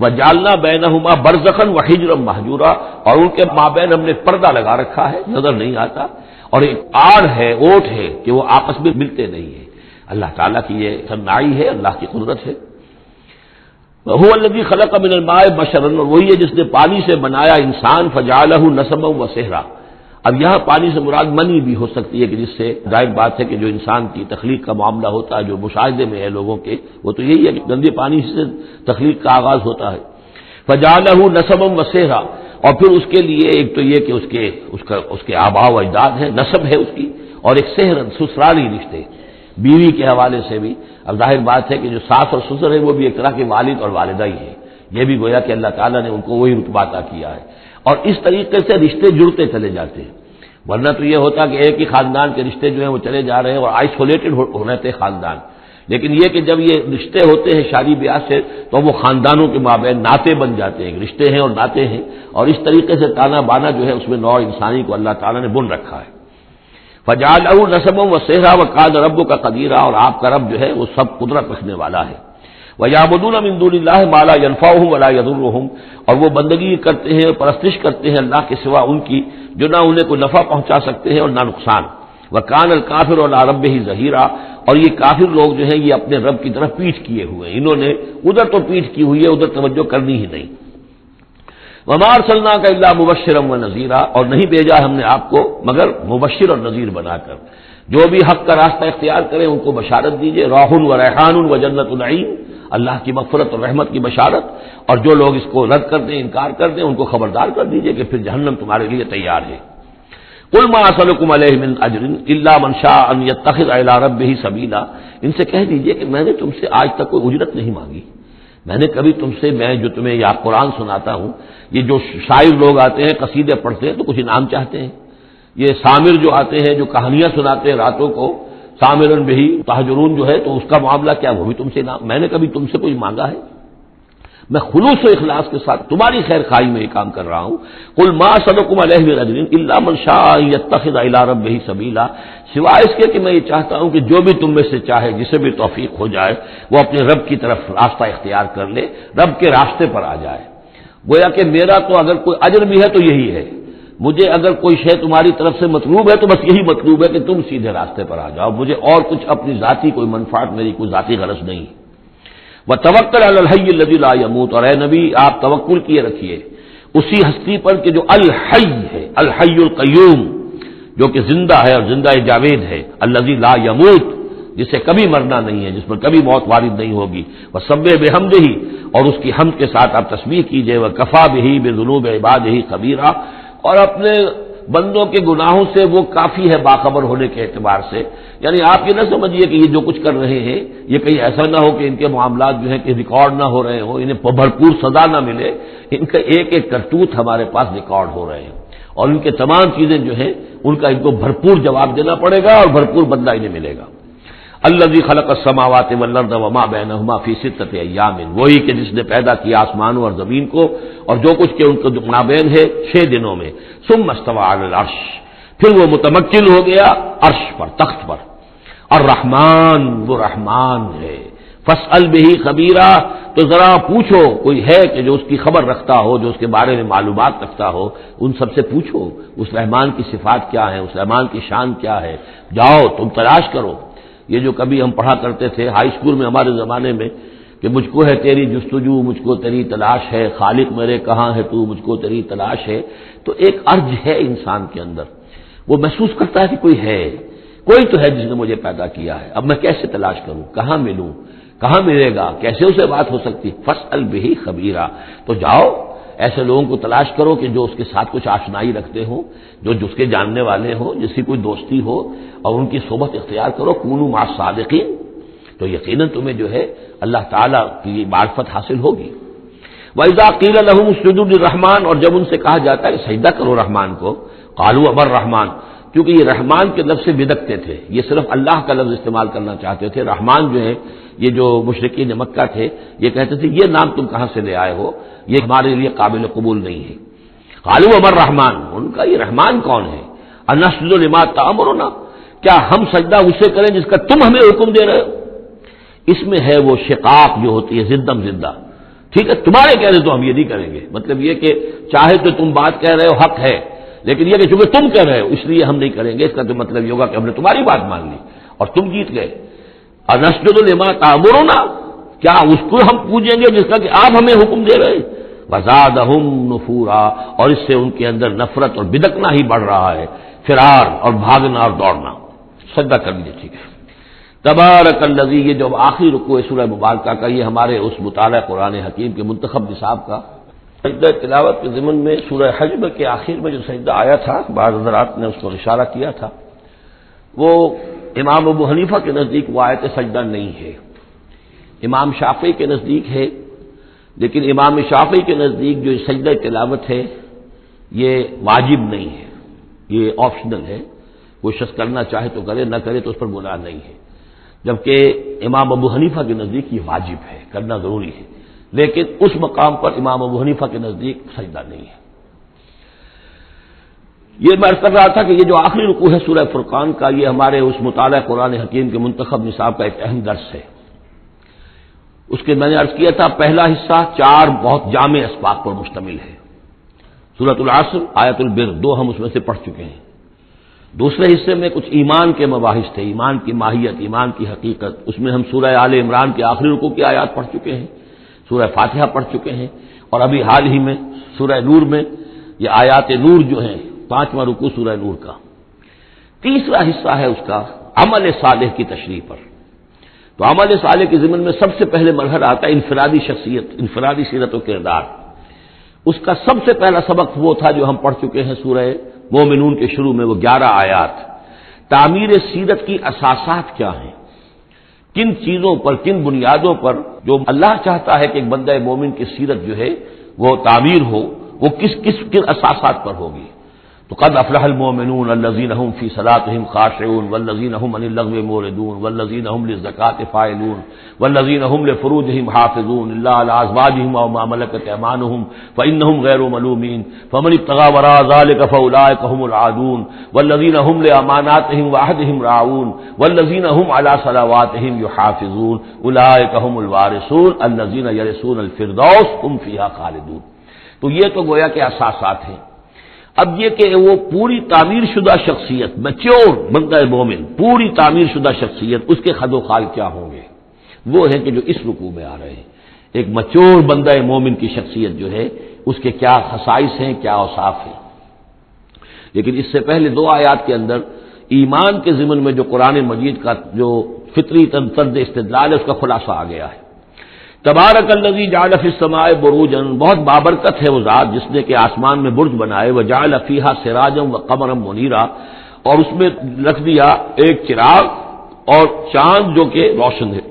وَجَعَلْنَا بَيْنَهُمَا بَرْزَخًا وَحِجْرًا مَحْجُورًا، اور ان کے مابین ہم نے پردہ لگا رکھا ہے، نظر نہیں آتا، اور ایک آڑ ہے، اوٹ ہے کہ وہ آپس میں ملتے نہیں ہیں۔ اللہ تعالیٰ کی یہ صنعائی ہے، اللہ کی قدرت ہے۔ وَهُوَ الَّذِي خَلَقَ مِنَ الْمَاءِ بَشَرًا، اور وہی ہے جس نے پانی سے بنایا انسان، فَجَعَلَهُ نَسَبًا وَسِحْرًا۔ اب یہاں پانی سے مراد منی بھی ہو سکتی ہے کہ جس سے ظاہر بات ہے کہ جو انسان کی تخلیق کا معاملہ ہوتا ہے، جو مشاہدے میں ہے لوگوں کے، وہ تو یہی ہے کہ گندے پانی سے تخلیق کا آغاز ہوتا ہے۔ فَجَعَلَهُ نَسَبًا وَسِحْرًا، اور پھر اس کے لیے ایک تو یہ کہ اس کے آباء و اجداد ہیں، نسب ہے اس کی، اور ایک سحرن سسرالی رشتے، بیوی کے حوالے سے بھی۔ اب ظاہر بات ہے کہ جو ساس اور سسر ہے وہ بھی ایک طرح کے والد اور والدہ ہی ہے، یہ بھی گویا کہ اللہ تعالیٰ نے ان کو وہی رتبہ عطا کیا ہے، اور اس طریقے سے رشتے جڑتے چلے جاتے ہیں۔ ورنہ تو یہ ہوتا کہ ایک ہی خاندان کے رشتے جو ہیں وہ چلے جا رہے ہیں اور آئسولیٹڈ ہونے تھے خاندان، لیکن یہ کہ جب یہ رشتے ہوتے ہیں شادی بیاہ سے تو وہ خاندانوں کے مابین ناطے بن جاتے ہیں، رشتے ہیں اور ناطے ہیں، اور اس طریقے سے تانا بانا جو ہے اس میں نوع انسانی کو اللہ تعالیٰ نے بن رکھا ہے۔ فَجَعَلَهُ نَسَبًا وَسِحْرًا وَكَانَ رَبُّكَ قَدِيرًا، اور آپ کا رب جو ہے وہ سب قدرت رکھنے والا ہے۔ وَيَعْبُدُونَ مِن دُونِ اللَّهِ مَا لَا يَنفَعُهُمْ وَلَا يَضُرُّهُمْ، اور وہ بندگی کرتے ہیں اور پرستش کرتے ہیں اللہ کے سوا ان کی جو نہ انہیں کوئی نفع پہنچا سکتے ہیں اور نہ نقصان۔ وَكَانَ الْكَافِرُ عَلَىٰ رَبِّهِ ظَهِيرًا، اور یہ کافر لوگ جو ہیں یہ اپنے رب کی طرف پیٹھ کیے ہوئے ہیں، انہوں نے ادھر تو پیٹھ کی ہوئی ہے، ادھر توجہ کرنی ہی نہیں۔ وَمَا أَرْسَلْنَاكَ إِلَّا مُبَشِّرًا وَنَذِيرًا، اور نہیں بھیجا ہم نے آپ کو مگر مبشر اور نذیر بنا کر، جو بھی حق کا راستہ اختیار کریں ان کو بشارت دیجیے، راح و ریحان و جنت النعیم، اللہ کی مغفرت اور رحمت کی بشارت، اور جو لوگ اس کو رد کر دیں، انکار کر دیں، ان کو خبردار کر دیجیے کہ پھر جہنم تمہارے لیے تیار ہے۔ قُلْ مَا أَسْأَلُكُمْ عَلَيْهِ مِنْ أَجْرٍ إِلَّا مَنْ شَاءَ أَنْ يَتَّخِذَ إِلَىٰ رَبِّهِ سَبِيلًا، ان سے کہہ دیجیے کہ میں نے تم سے آج تک کوئی اجرت نہیں مانگی، میں نے کبھی تم سے، میں جو تمہیں یا قرآن سناتا ہوں، یہ جو شاعر لوگ آتے ہیں قصیدے پڑھتے ہیں تو کچھ انعام چاہتے ہیں، یہ سامر جو آتے ہیں جو کہانیاں سناتے ہیں راتوں کو، سامرن بہی تہجرون جو ہے، تو اس کا معاملہ کیا، وہ بھی تم سے انعام، میں نے کبھی تم سے کوئی مانگا ہے؟ میں خلوص و اخلاص کے ساتھ تمہاری خیر خواہی میں یہ کام کر رہا ہوں۔ قل ما اسألکم علیہ من اجر الا من شاء ان یتخذ الی ربہ سبیلا، سوائے اس کے کہ میں یہ چاہتا ہوں کہ جو بھی تم میں سے چاہے، جسے بھی توفیق ہو جائے، وہ اپنے رب کی طرف راستہ اختیار کر لے، رب کے راستے پر آ جائے۔ گویا کہ میرا تو اگر کوئی اجر بھی ہے تو یہی ہے، مجھے اگر کوئی شے تمہاری طرف سے مطلوب ہے تو بس یہی مطلوب ہے کہ تم سیدھے راستے پر آ جاؤ، مجھے اور کچھ اپنی ذاتی کوئی منفعت، میری کوئی ذاتی غرض نہیں۔ وتوکل علی الحی الذی لا یموت، اور اے نبی آپ توکل کیے رکھیے اسی ہستی پر کہ جو الحی ہے، الحی القیوم، جو کہ زندہ ہے اور زندہ جاوید ہے، الذی لا یموت، جسے کبھی مرنا نہیں ہے، جس پر کبھی موت وارد نہیں ہوگی، وسبح بحمدہ، اور اس کی حمد کے ساتھ آپ تسبیح کیجئے، وکفی بہ بذنوب عبادہ خبیرا، اور اپنے بندوں کے گناہوں سے وہ کافی ہے باخبر ہونے کے اعتبار سے. یعنی آپ یہ نہ سمجھیے کہ یہ جو کچھ کر رہے ہیں یہ کہیں ایسا نہ ہو کہ ان کے معاملات جو ہیں کہ ریکارڈ نہ ہو رہے ہوں، انہیں بھرپور سزا نہ ملے، ان کا ایک ایک کرتوت ہمارے پاس ریکارڈ ہو رہے ہیں، اور ان کے تمام چیزیں جو ہیں ان کا ان کو بھرپور جواب دینا پڑے گا اور بھرپور بدلہ انہیں ملے گا. الذی خلق السماوات والارض وما بینہما فی ستۃ ایام، وہی کہ جس نے پیدا کیا آسمانوں اور زمین کو اور جو کچھ کہ ان کے مابین ہے 6 دنوں میں. ثم استوى علی العرش، پھر وہ متمکن ہو گیا عرش پر، تخت پر. الرحمن، وہ رحمان ہے. فاسأل بہ خبیرا، تو ذرا پوچھو، کوئی ہے کہ جو اس کی خبر رکھتا ہو، جو اس کے بارے میں معلومات رکھتا ہو، ان سب سے پوچھو اس رحمان کی صفات کیا ہیں، اس رحمان کی شان کیا ہے. جاؤ تم تلاش کرو. یہ جو کبھی ہم پڑھا کرتے تھے ہائی اسکول میں ہمارے زمانے میں کہ مجھ کو ہے تیری جستجو، مجھ کو تیری تلاش ہے، خالق میرے کہاں ہے تو، مجھ کو تیری تلاش ہے. تو ایک ارج ہے انسان کے اندر، وہ محسوس کرتا ہے کہ کوئی تو ہے جس نے مجھے پیدا کیا ہے. اب میں کیسے تلاش کروں، کہاں ملوں، کہاں ملے گا، کیسے اسے بات ہو سکتی. فاسأل بہ خبیرا، تو جاؤ ایسے لوگوں کو تلاش کرو کہ جو اس کے ساتھ کچھ آشنائی رکھتے ہوں، جو اس کے جاننے والے ہوں، جس کی کوئی دوستی ہو، اور ان کی صحبت اختیار کرو. کونوا مع الصادقین، تو یقیناً تمہیں جو ہے اللہ تعالیٰ کی معرفت حاصل ہوگی. وَإِذَا قِيلَ لَهُمُ اسْجُدُوا لِلرَّحْمَٰنِ، اور جب ان سے کہا جاتا ہے کہ سجدہ کرو رحمان کو، قالوا ابر رحمان، کیونکہ یہ رحمان کے لفظ سے بدکتے تھے، یہ صرف اللہ کا لفظ استعمال کرنا چاہتے تھے. رحمان جو ہے، یہ جو مشرکین مکہ تھے یہ کہتے تھے یہ نام تم کہاں سے لے آئے ہو، یہ ہمارے لیے قابل قبول نہیں ہے. قالوا ابر رحمان، ان کا یہ رحمان کون ہے. انسجد لما تأمرنا، کیا ہم سجدہ اسے کریں جس کا تم ہمیں حکم دے رہے ہو. اس میں ہے وہ شقاق جو ہوتی ہے زدم زدہ. ٹھیک ہے، تمہارے کہہ رہے تو ہم یہ نہیں کریں گے، مطلب یہ کہ چاہے تو تم بات کہہ رہے ہو حق ہے، لیکن یہ کہ چونکہ تم کہہ رہے ہو اس لیے ہم نہیں کریں گے. اس کا تو مطلب یہ ہوگا کہ ہم نے تمہاری بات مان لی اور تم جیت گئے. انسجد لما تأمرنا، کیا اس کو ہم پوجیں گے جس کا کہ آپ ہمیں حکم دے رہے. وزادہم نفورا، اور اس سے ان کے اندر نفرت اور بدکنا ہی بڑھ رہا ہے، فرار اور بھاگنا اور دوڑنا. سجدہ کر لیجیے. ٹھیک ہے. تبارک الذی، یہ جو آخری رکوع سورہ مبارکہ کا، یہ ہمارے اس مطالعہ قرآن حکیم کے منتخب نصاب کا سجدہ تلاوت کے ضمن میں سورہ حجر کے آخر میں جو سجدہ آیا تھا، بعض حضرات نے اس کو اشارہ کیا تھا، وہ امام ابو حنیفہ کے نزدیک وہ آیت سجدہ نہیں ہے. امام شافعی کے نزدیک ہے، لیکن امام شافعی کے نزدیک جو سجدہ تلاوت ہے یہ واجب نہیں ہے، یہ آپشنل ہے. کوئی شخص کرنا چاہے تو کرے، نہ کرے تو اس پر گناہ نہیں ہے. جبکہ امام ابو حنیفہ کے نزدیک یہ واجب ہے، کرنا ضروری ہے. لیکن اس مقام پر امام ابو حنیفہ کے نزدیک سجدہ نہیں ہے. یہ میں عرض کر رہا تھا کہ یہ جو آخری رکوع ہے سورہ فرقان کا، یہ ہمارے اس مطالعہ قرآن حکیم کے منتخب نصاب کا ایک اہم درس ہے. اس کے میں نے عرض کیا تھا پہلا حصہ 4 بہت جامع اسباق پر مشتمل ہے. سورۃ العصر، آیت البر، 2 ہم اس میں سے پڑھ چکے ہیں. دوسرے حصے میں کچھ ایمان کے مباحث تھے، ایمان کی ماہیت، ایمان کی حقیقت. اس میں ہم سورہ آل عمران کے آخری رکوع کی آیات پڑھ چکے ہیں، سورہ فاتحہ پڑھ چکے ہیں، اور ابھی حال ہی میں سورہ نور میں یہ آیات نور جو ہیں، 5واں رکوع سورہ نور کا. تیسرا حصہ ہے اس کا عمل صالح کی تشریح پر. تو عمل صالح کے ضمن میں سب سے پہلے مرحلہ آتا ہے انفرادی شخصیت، انفرادی سیرت و کردار. اس کا سب سے پہلا سبق وہ تھا جو ہم پڑھ چکے ہیں سورہ مومنون کے شروع میں، وہ 11 آیات. تعمیر سیرت کی اساسات کیا ہیں، کن چیزوں پر، کن بنیادوں پر جو اللہ چاہتا ہے کہ ایک بندہ مومن کی سیرت جو ہے وہ تعمیر ہو، وہ کس اساسات پر ہوگی. تو قد افلح المؤمنون الذین هم فی صلاتهم خاشعون والذین هم عن اللغو معرضون والذین هم للزکاة فاعلون والذین هم لفروجهم حافظون الا على ازواجهم او ما ملكت ايمانهم فانهم غیر ملومین فمن ابتغى وراء ذلك فاولئک هم العادون والذین هم لاماناتهم وعهدهم راعون والذین هم على صلواتهم يحافظون اولئک هم الوارثون الذین يرثون الفردوس هم فيها خالدون. تو یہ تو گویا کہ اساسات ہیں. اب یہ کہ وہ پوری تعمیر شدہ شخصیت، میچور بندہ مومن، پوری تعمیر شدہ شخصیت، اس کے خد و خال کیا ہوں گے. وہ ہیں کہ جو اس رکوع میں آ رہے ہیں. ایک مچور بندہ مومن کی شخصیت جو ہے اس کے کیا خصائص ہیں، کیا اوصاف ہیں. لیکن اس سے پہلے دو آیات کے اندر ایمان کے ضمن میں جو قرآن مجید کا جو فطری طرز استدلال ہے اس کا خلاصہ آ گیا ہے. تبارک الذی جعل فی السماء بروجا، بہت بابرکت ہے وہ ذات جس نے کہ آسمان میں برج بنائے، وجعل فیہا سراجا وقمرا منیرا، اور اس میں رکھ دیا ایک چراغ اور چاند جو کہ روشن ہے.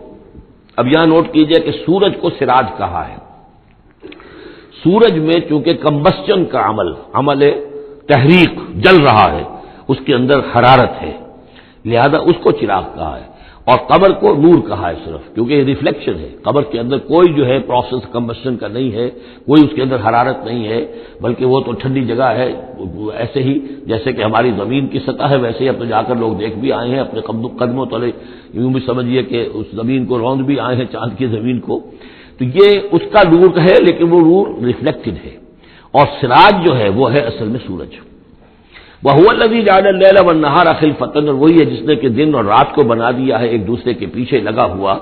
اب یہاں نوٹ کیجئے کہ سورج کو سراج کہا ہے. سورج میں چونکہ کمبسچن کا عمل تحریک جل رہا ہے، اس کے اندر حرارت ہے، لہذا اس کو چراغ کہا ہے. اور قمر کو نور کہا ہے صرف، کیونکہ یہ ریفلیکشن ہے. قمر کے اندر کوئی جو ہے پروسیس کمبسشن کا نہیں ہے، کوئی اس کے اندر حرارت نہیں ہے، بلکہ وہ تو ٹھنڈی جگہ ہے. ایسے ہی جیسے کہ ہماری زمین کی سطح ہے ویسے ہی اب تو جا کر لوگ دیکھ بھی آئے ہیں اپنے قدموں تلے، یوں بھی سمجھیے کہ اس زمین کو روند بھی آئے ہیں، چاند کی زمین کو. تو یہ اس کا نور ہے، لیکن وہ نور ریفلیکٹڈ ہے. اور سراج جو ہے وہ ہے اصل میں سورج. وَهُوَ الَّذِي جَعَلَ اللَّيْلَ وَالنَّهَارَ خِلْفَةً، اور وہی ہے جس نے کہ دن اور رات کو بنا دیا ہے ایک دوسرے کے پیچھے لگا ہوا.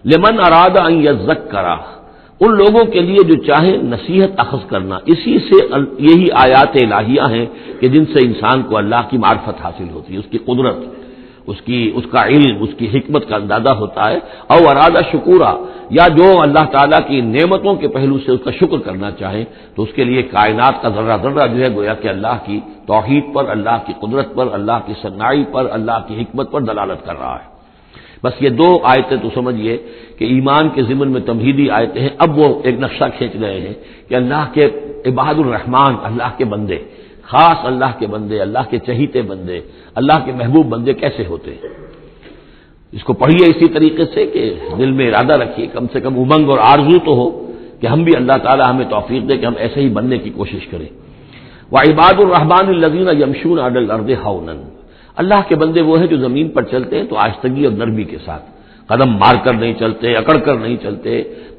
لِمَنْ أَرَادَ أَنْ يَذَّكَّرَ، ان لوگوں کے لیے جو چاہیں نصیحت اخذ کرنا. اسی سے یہی آیات الہیہ ہیں کہ جن سے انسان کو اللہ کی معرفت حاصل ہوتی ہے، اس کی قدرت، اس کا علم، اس کی حکمت کا اندازہ ہوتا ہے. او ارادہ شکورا، یا جو اللہ تعالیٰ کی نعمتوں کے پہلو سے اس کا شکر کرنا چاہیں تو اس کے لیے کائنات کا ذرہ ذرہ جو ہے گویا کہ اللہ کی توحید پر، اللہ کی قدرت پر، اللہ کی صنائی پر، اللہ کی حکمت پر دلالت کر رہا ہے. بس یہ دو آیتیں تو سمجھیے کہ ایمان کے ضمن میں تمہیدی آیتیں ہیں. اب وہ ایک نقشہ کھینچ رہے ہیں کہ اللہ کے عباد الرحمان، اللہ کے بندے، خاص اللہ کے بندے، اللہ کے چہیتے بندے، اللہ کے محبوب بندے کیسے ہوتے ہیں. اس کو پڑھیے اسی طریقے سے کہ دل میں ارادہ رکھیے، کم سے کم امنگ اور آرزو تو ہو کہ ہم بھی اللہ تعالی ہمیں توفیق دے کہ ہم ایسے ہی بننے کی کوشش کریں. وعباد الرحمن الذین یمشون علی الارض ہونا، اللہ کے بندے وہ ہیں جو زمین پر چلتے ہیں تو آہستگی اور نرمی کے ساتھ، قدم مار کر نہیں چلتے، اکڑ کر نہیں چلتے،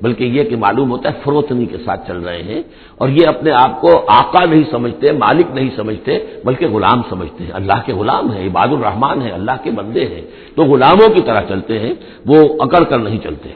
بلکہ یہ کہ معلوم ہوتا ہے فروتنی کے ساتھ چل رہے ہیں. اور یہ اپنے آپ کو آقا نہیں سمجھتے، مالک نہیں سمجھتے، بلکہ غلام سمجھتے ہیں. اللہ کے غلام ہیں، عباد الرحمن ہیں، اللہ کے بندے ہیں، تو غلاموں کی طرح چلتے ہیں، وہ اکڑ کر نہیں چلتے.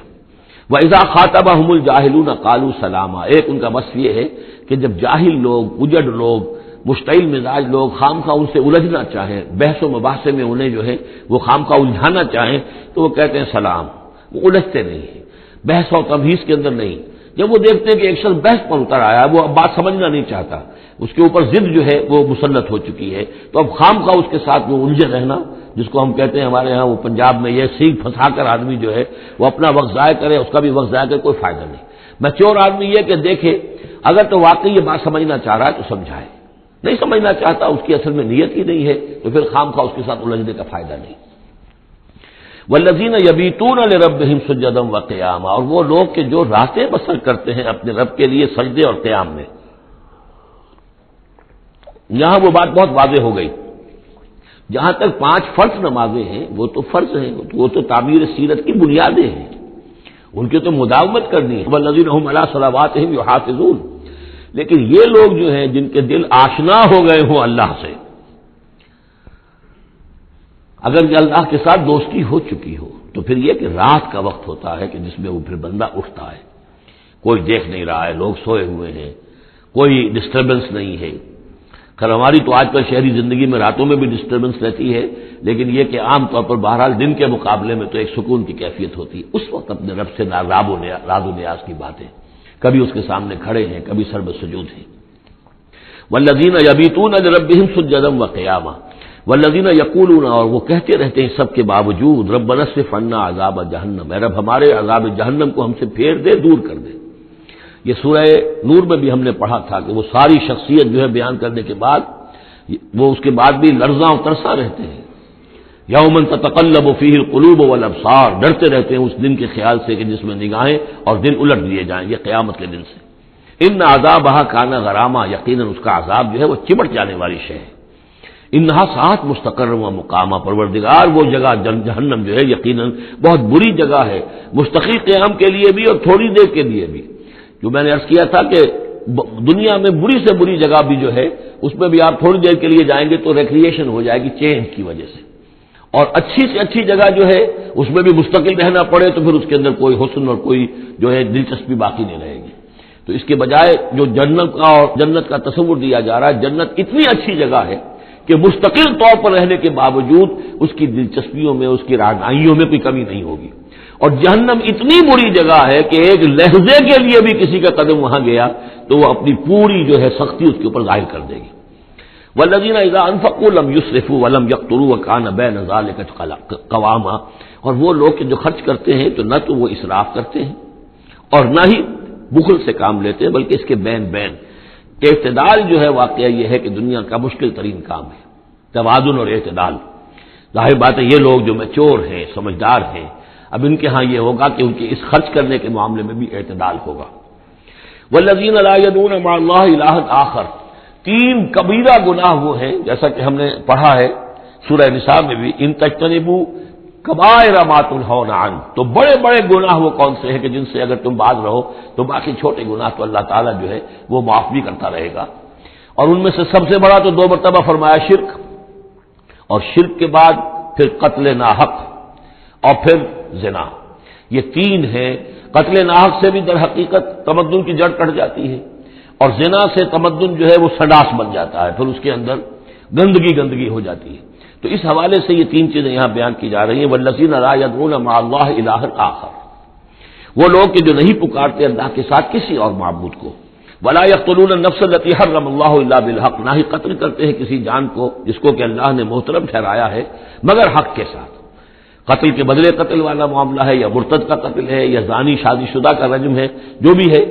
وَإِذَا خَاطَبَهُمُ الْجَاهِلُونَ قَالُوا سَلَامًا، ایک ان کا وصف یہ ہے کہ جب جاہل لوگ، اجڑ لوگ، مشتعل مزاج لوگ خامخواہ ان سے الجھنا چاہیں، بحث و مباحثے میں انہیں جو ہے وہ خامخواہ الجھانا چاہیں تو وہ کہتے ہیں سلام. وہ الجھتے نہیں ہیں، بحث و تمہیز کے اندر نہیں. جب وہ دیکھتے ہیں کہ ایک شخص بحث پر اتر آیا، وہ اب بات سمجھنا نہیں چاہتا، اس کے اوپر ضد جو ہے وہ مسلط ہو چکی ہے، تو اب خامخواہ اس کے ساتھ وہ الجھے رہنا، جس کو ہم کہتے ہیں ہمارے ہاں وہ پنجاب میں یہ سینگ پھنسا کر آدمی جو ہے وہ اپنا وقت ضائع کرے، اس کا بھی وقت ضائع کرے، کوئی فائدہ نہیں. میچور آدمی یہ کہ دیکھے اگر تو واقعی یہ بات سمجھنا چاہ رہا ہے تو سمجھائے، نہیں سمجھنا چاہتا، اس کی اصل میں نیت ہی نہیں ہے، تو پھر خامخواہ اس کے ساتھ الجھنے کا فائدہ نہیں. والذین یبیتون لربہم سجدا وقیاما، اور وہ لوگ کہ جو راتیں بسر کرتے ہیں اپنے رب کے لیے سجدے اور قیام میں. یہاں وہ بات بہت واضح ہو گئی. جہاں تک 5 فرض نمازیں ہیں وہ تو فرض ہیں، وہ تو تعمیر سیرت کی بنیادیں ہیں، ان کی تو مداومت کرنی ہے. والذین هم علی صلواتہم یحافظون، لیکن یہ لوگ جو ہیں جن کے دل آشنا ہو گئے ہوں اللہ سے، اگر اللہ کے ساتھ دوستی ہو چکی ہو تو پھر یہ کہ رات کا وقت ہوتا ہے کہ جس میں وہ پھر بندہ اٹھتا ہے، کوئی دیکھ نہیں رہا ہے، لوگ سوئے ہوئے ہیں، کوئی ڈسٹربنس نہیں ہے. خیر ہماری تو آج کل شہری زندگی میں راتوں میں بھی ڈسٹربنس رہتی ہے، لیکن یہ کہ عام طور پر بہرحال دن کے مقابلے میں تو ایک سکون کی کیفیت ہوتی ہے. اس وقت اپنے رب سے راز و نیاز کی باتیں، کبھی اس کے سامنے کھڑے ہیں، کبھی سر بسجود ہیں. والذین یبیتون لربہم سجدا وقیاما، والذین یقولون، اور وہ کہتے رہتے ہیں سب کے باوجود، ربنا اصرف عنا عذاب جہنم، اے رب ہمارے عذاب جہنم کو ہم سے پھیر دے، دور کر دے. یہ سورہ نور میں بھی ہم نے پڑھا تھا کہ وہ ساری شخصیت جو ہے بیان کرنے کے بعد وہ اس کے بعد بھی لرزاں و ترساں رہتے ہیں. یوما تتقلب فیہ القلوب والابصار، ڈرتے رہتے ہیں اس دن کے خیال سے کہ جس میں نگاہیں اور دل الٹ دیے جائیں گے قیامت کے دن سے. ان عذابھا کان غراما، یقیناً اس کا عذاب جو ہے وہ چمٹ جانے والی شے ہے. انہا ساعت مستقر و مقامہ، پروردگار وہ جگہ جہنم جو ہے یقیناً بہت بری جگہ ہے، مستقل قیام کے لیے بھی اور تھوڑی دیر کے لیے بھی. جو میں نے عرض کیا تھا کہ دنیا میں بری سے بری جگہ بھی جو ہے اس میں بھی آپ تھوڑی دیر کے لیے جائیں گے تو ریکریشن ہو جائے گی چینج کی وجہ سے، اور اچھی سے اچھی جگہ جو ہے اس میں بھی مستقل رہنا پڑے تو پھر اس کے اندر کوئی حسن اور کوئی جو ہے دلچسپی باقی نہیں رہے گی. تو اس کے بجائے جو جنت کا تصور دیا جا رہا ہے، جنت اتنی اچھی جگہ ہے کہ مستقل طور پر رہنے کے باوجود اس کی دلچسپیوں میں، اس کی رعنائیوں میں کوئی کمی نہیں ہوگی. اور جہنم اتنی بری جگہ ہے کہ ایک لحظے کے لیے بھی کسی کا قدم وہاں گیا تو وہ اپنی پوری جو ہے سختی اس کے اوپر ظاہر کر دے گی. والذین اذا انفقوا لم یسرفوا ولم یقتروا وکان بین ذلک قواما، اور وہ لوگ جو خرچ کرتے ہیں تو نہ تو وہ اسراف کرتے ہیں اور نہ ہی بخل سے کام لیتے ہیں، بلکہ اس کے بین اعتدال جو ہے واقعہ یہ ہے کہ دنیا کا مشکل ترین کام ہے، توازن اور اعتدال. ظاہر بات ہے یہ لوگ جو میچور ہیں، سمجھدار ہیں، اب ان کے ہاں یہ ہوگا کہ ان کے اس خرچ کرنے کے معاملے میں بھی اعتدال ہوگا. والذین لا یدعون مع اللہ الہا آخر، 3 کبیرہ گناہ وہ ہیں جیسا کہ ہم نے پڑھا ہے سورہ نساء میں بھی، ان تجتنبوا کبائر ما تنہون عنہ، تو بڑے بڑے گناہ وہ کون سے ہیں کہ جن سے اگر تم باز رہو تو باقی چھوٹے گناہ تو اللہ تعالیٰ جو ہے وہ معاف بھی کرتا رہے گا. اور ان میں سے سب سے بڑا تو 2 مرتبہ فرمایا شرک، اور شرک کے بعد پھر قتل ناحق اور پھر زنا. یہ 3 ہیں. قتل ناحق سے بھی در حقیقت تمدن کی جڑ کٹ جاتی ہے، اور زنا سے تمدن جو ہے وہ سڈاس بن جاتا ہے، پھر اس کے اندر گندگی ہو جاتی ہے. تو اس حوالے سے یہ 3 چیزیں یہاں بیان کی جا رہی ہیں. والذین لا یدعون مع اللہ الہا آخر، وہ لوگ کہ جو نہیں پکارتے اللہ کے ساتھ کسی اور معبود کو. ولا یقتلون النفس التي حرم اللہ الا بالحق، نہ ہی قتل کرتے ہیں کسی جان کو جس کو کہ اللہ نے محترم ٹھہرایا ہے مگر حق کے ساتھ. قتل کے بدلے قتل والا معاملہ ہے، یا مرتد کا قتل ہے، یا زانی شادی شدہ کا رجم ہے، جو بھی ہے.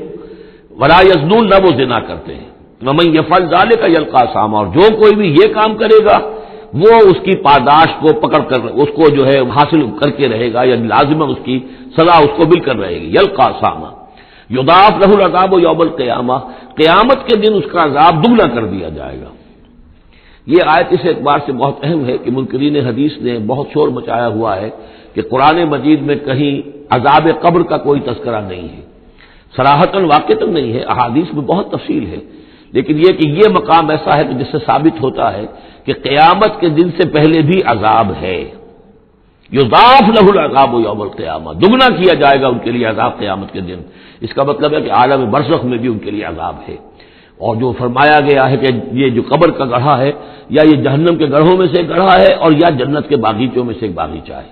ولا یزنون، نہ وہ زنا کرتے ہیں. ومن یفعل ذلک یلقى اثاما، اور جو کوئی بھی یہ کام کرے گا وہ اس کی پاداش کو پکڑ کر اس کو جو ہے حاصل کر کے رہے گا، یا لازمہ اس کی سزا اس کو مل کر رہے گی. یلقى اثاما یضاعف له العذاب یوم القیامہ، قیامت کے دن اس کا عذاب دگنا کر دیا جائے گا. یہ آیت اس اعتبار سے بہت اہم ہے کہ منکرین حدیث نے بہت شور مچایا ہوا ہے کہ قرآن مجید میں کہیں عذاب قبر کا کوئی تذکرہ نہیں ہے، صراحتاً واقعتاً نہیں ہے، احادیث میں بہت تفصیل ہے، لیکن یہ کہ یہ مقام ایسا ہے کہ جس سے ثابت ہوتا ہے کہ قیامت کے دن سے پہلے بھی عذاب ہے. یضاعف له العذاب یوم القیامہ، دگنا کیا جائے گا ان کے لیے عذاب قیامت کے دن. اس کا مطلب ہے کہ عالم برزخ میں بھی ان کے لیے عذاب ہے. اور جو فرمایا گیا ہے کہ یہ جو قبر کا گڑھا ہے یا یہ جہنم کے گڑھوں میں سے ایک گڑھا ہے، اور یا جنت کے باغیچوں میں سے ایک باغیچہ ہے.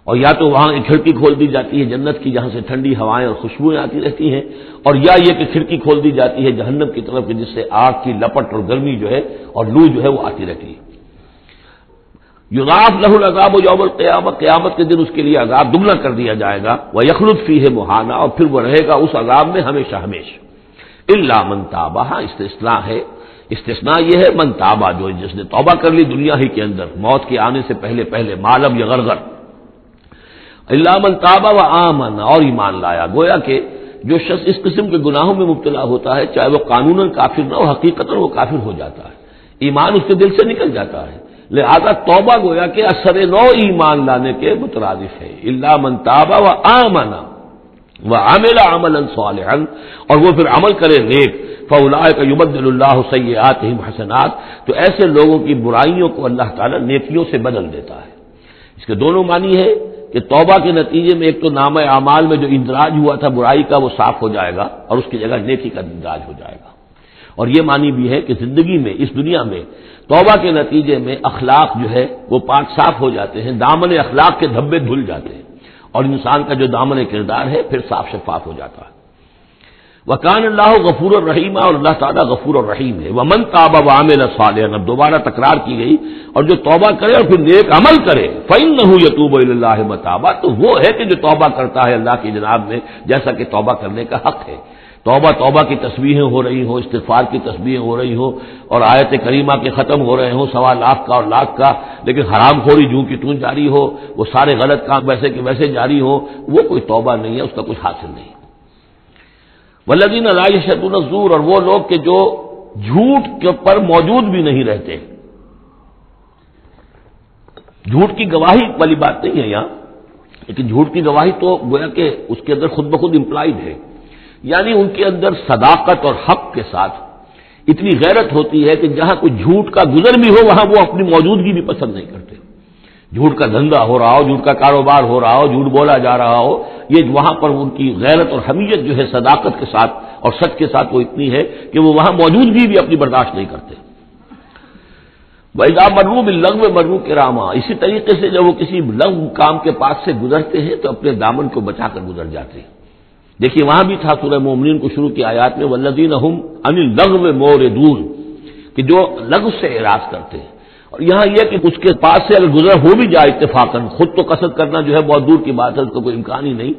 اور یا تو وہاں ایک کھڑکی کھول دی جاتی ہے جنت کی جہاں سے ٹھنڈی ہوائیں اور خوشبوئیں آتی رہتی ہیں، اور یا یہ کہ کھڑکی کھول دی جاتی ہے جہنم کی طرف جس سے آگ کی لپٹ اور گرمی جو ہے اور لو جو ہے وہ آتی رہتی ہے. یضاعف له العذاب یوم القیامہ، قیامت کے دن اس کے لیے عذاب دگنا کر دیا جائے گا. ویخلد فیہ مہانا، اور پھر وہ رہے گا اس عذاب میں ہمیشہ ہمیشہ. الا من تاب، استثناء ہے، استثناء یہ ہے من تابہ، جو جس نے توبہ کر لی دنیا ہی کے اندر موت کے آنے سے پہلے معلم یا غرغر. الا من تابہ و آمن، اور ایمان لایا. گویا کہ جو شخص اس قسم کے گناہوں میں مبتلا ہوتا ہے چاہے وہ قانوناً کافر نہ ہو، حقیقتاً وہ کافر ہو جاتا ہے، ایمان اس کے دل سے نکل جاتا ہے. لہذا توبہ گویا کہ اثر نو ایمان لانے کے مترادف ہے. الا من تابہ و آمن وعمل عملا صالحا، اور وہ پھر عمل کرے نیک. فاولئک یبدل اللہ سیئاتہم حسنات، تو ایسے لوگوں کی برائیوں کو اللہ تعالیٰ نیکیوں سے بدل دیتا ہے. اس کے دونوں معنی ہے کہ توبہ کے نتیجے میں ایک تو نامہ اعمال میں جو اندراج ہوا تھا برائی کا وہ صاف ہو جائے گا اور اس کی جگہ نیکی کا اندراج ہو جائے گا. اور یہ معنی بھی ہے کہ زندگی میں اس دنیا میں توبہ کے نتیجے میں اخلاق جو ہے وہ پاک صاف ہو جاتے ہیں، دامن اخلاق کے دھبے دھل جاتے ہیں، اور انسان کا جو دامن کردار ہے پھر صاف شفاف ہو جاتا ہے. وکان اللہ غفور الرحیم، اور اللہ تعالیٰ غفور الرحیم ہے. ومن تاب وعمل صالحا، اب دوبارہ تکرار کی گئی، اور جو توبہ کرے اور پھر نیک عمل کرے فإنہ یتوب الی اللہ متابا، تو وہ ہے کہ جو توبہ کرتا ہے اللہ کی جناب میں جیسا کہ توبہ کرنے کا حق ہے. توبہ کی تسبیحیں ہو رہی ہوں، استغفار کی تسبیحیں ہو رہی ہوں، اور آیت کریمہ کے ختم ہو رہے ہوں 1.25 لاکھ کا اور لاکھ کا، لیکن حرام خوری جوں کی توں جاری ہو، وہ سارے غلط کام ویسے کہ ویسے جاری ہو، وہ کوئی توبہ نہیں ہے، اس کا کچھ حاصل نہیں. والذین لا یشهدون الزور، اور وہ لوگ کہ جو جھوٹ کے پر موجود بھی نہیں رہتے. جھوٹ کی گواہی والی بات نہیں ہے یہاں، لیکن جھوٹ کی گواہی تو گویا کہ اس کے اندر خود بخود امپلائڈ ہے، یعنی ان کے اندر صداقت اور حق کے ساتھ اتنی غیرت ہوتی ہے کہ جہاں کوئی جھوٹ کا گزر بھی ہو وہاں وہ اپنی موجودگی بھی پسند نہیں کرتے. جھوٹ کا دھندا ہو رہا ہو، جھوٹ کا کاروبار ہو رہا ہو، جھوٹ بولا جا رہا ہو، یہ وہاں پر ان کی غیرت اور حمیت جو ہے صداقت کے ساتھ اور سچ کے ساتھ وہ اتنی ہے کہ وہ وہاں موجودگی بھی اپنی برداشت نہیں کرتے۔ وَإِذَا مَرُّوا بِاللَّغْوِ مَرُّوا كِرَامًا، اسی طریقے سے جب وہ کسی لغو کام کے پاس سے گزرتے ہیں تو اپنے دامن کو بچا کر گزر جاتے ہیں۔ دیکھیے وہاں بھی تھا سورہ مومنین کو شروع کی آیات میں وَالَّذِينَ هُمْ عَنِ اللَّغْوِ مُعْرِضُونَ، کہ جو لغو سے اعراض کرتے ہیں۔ اور یہاں یہ کہ اس کے پاس سے اگر گزر ہو بھی جائے اتفاقاً، خود تو قصد کرنا جو ہے بہت دور کی بات ہے، اس کا کوئی امکان ہی نہیں،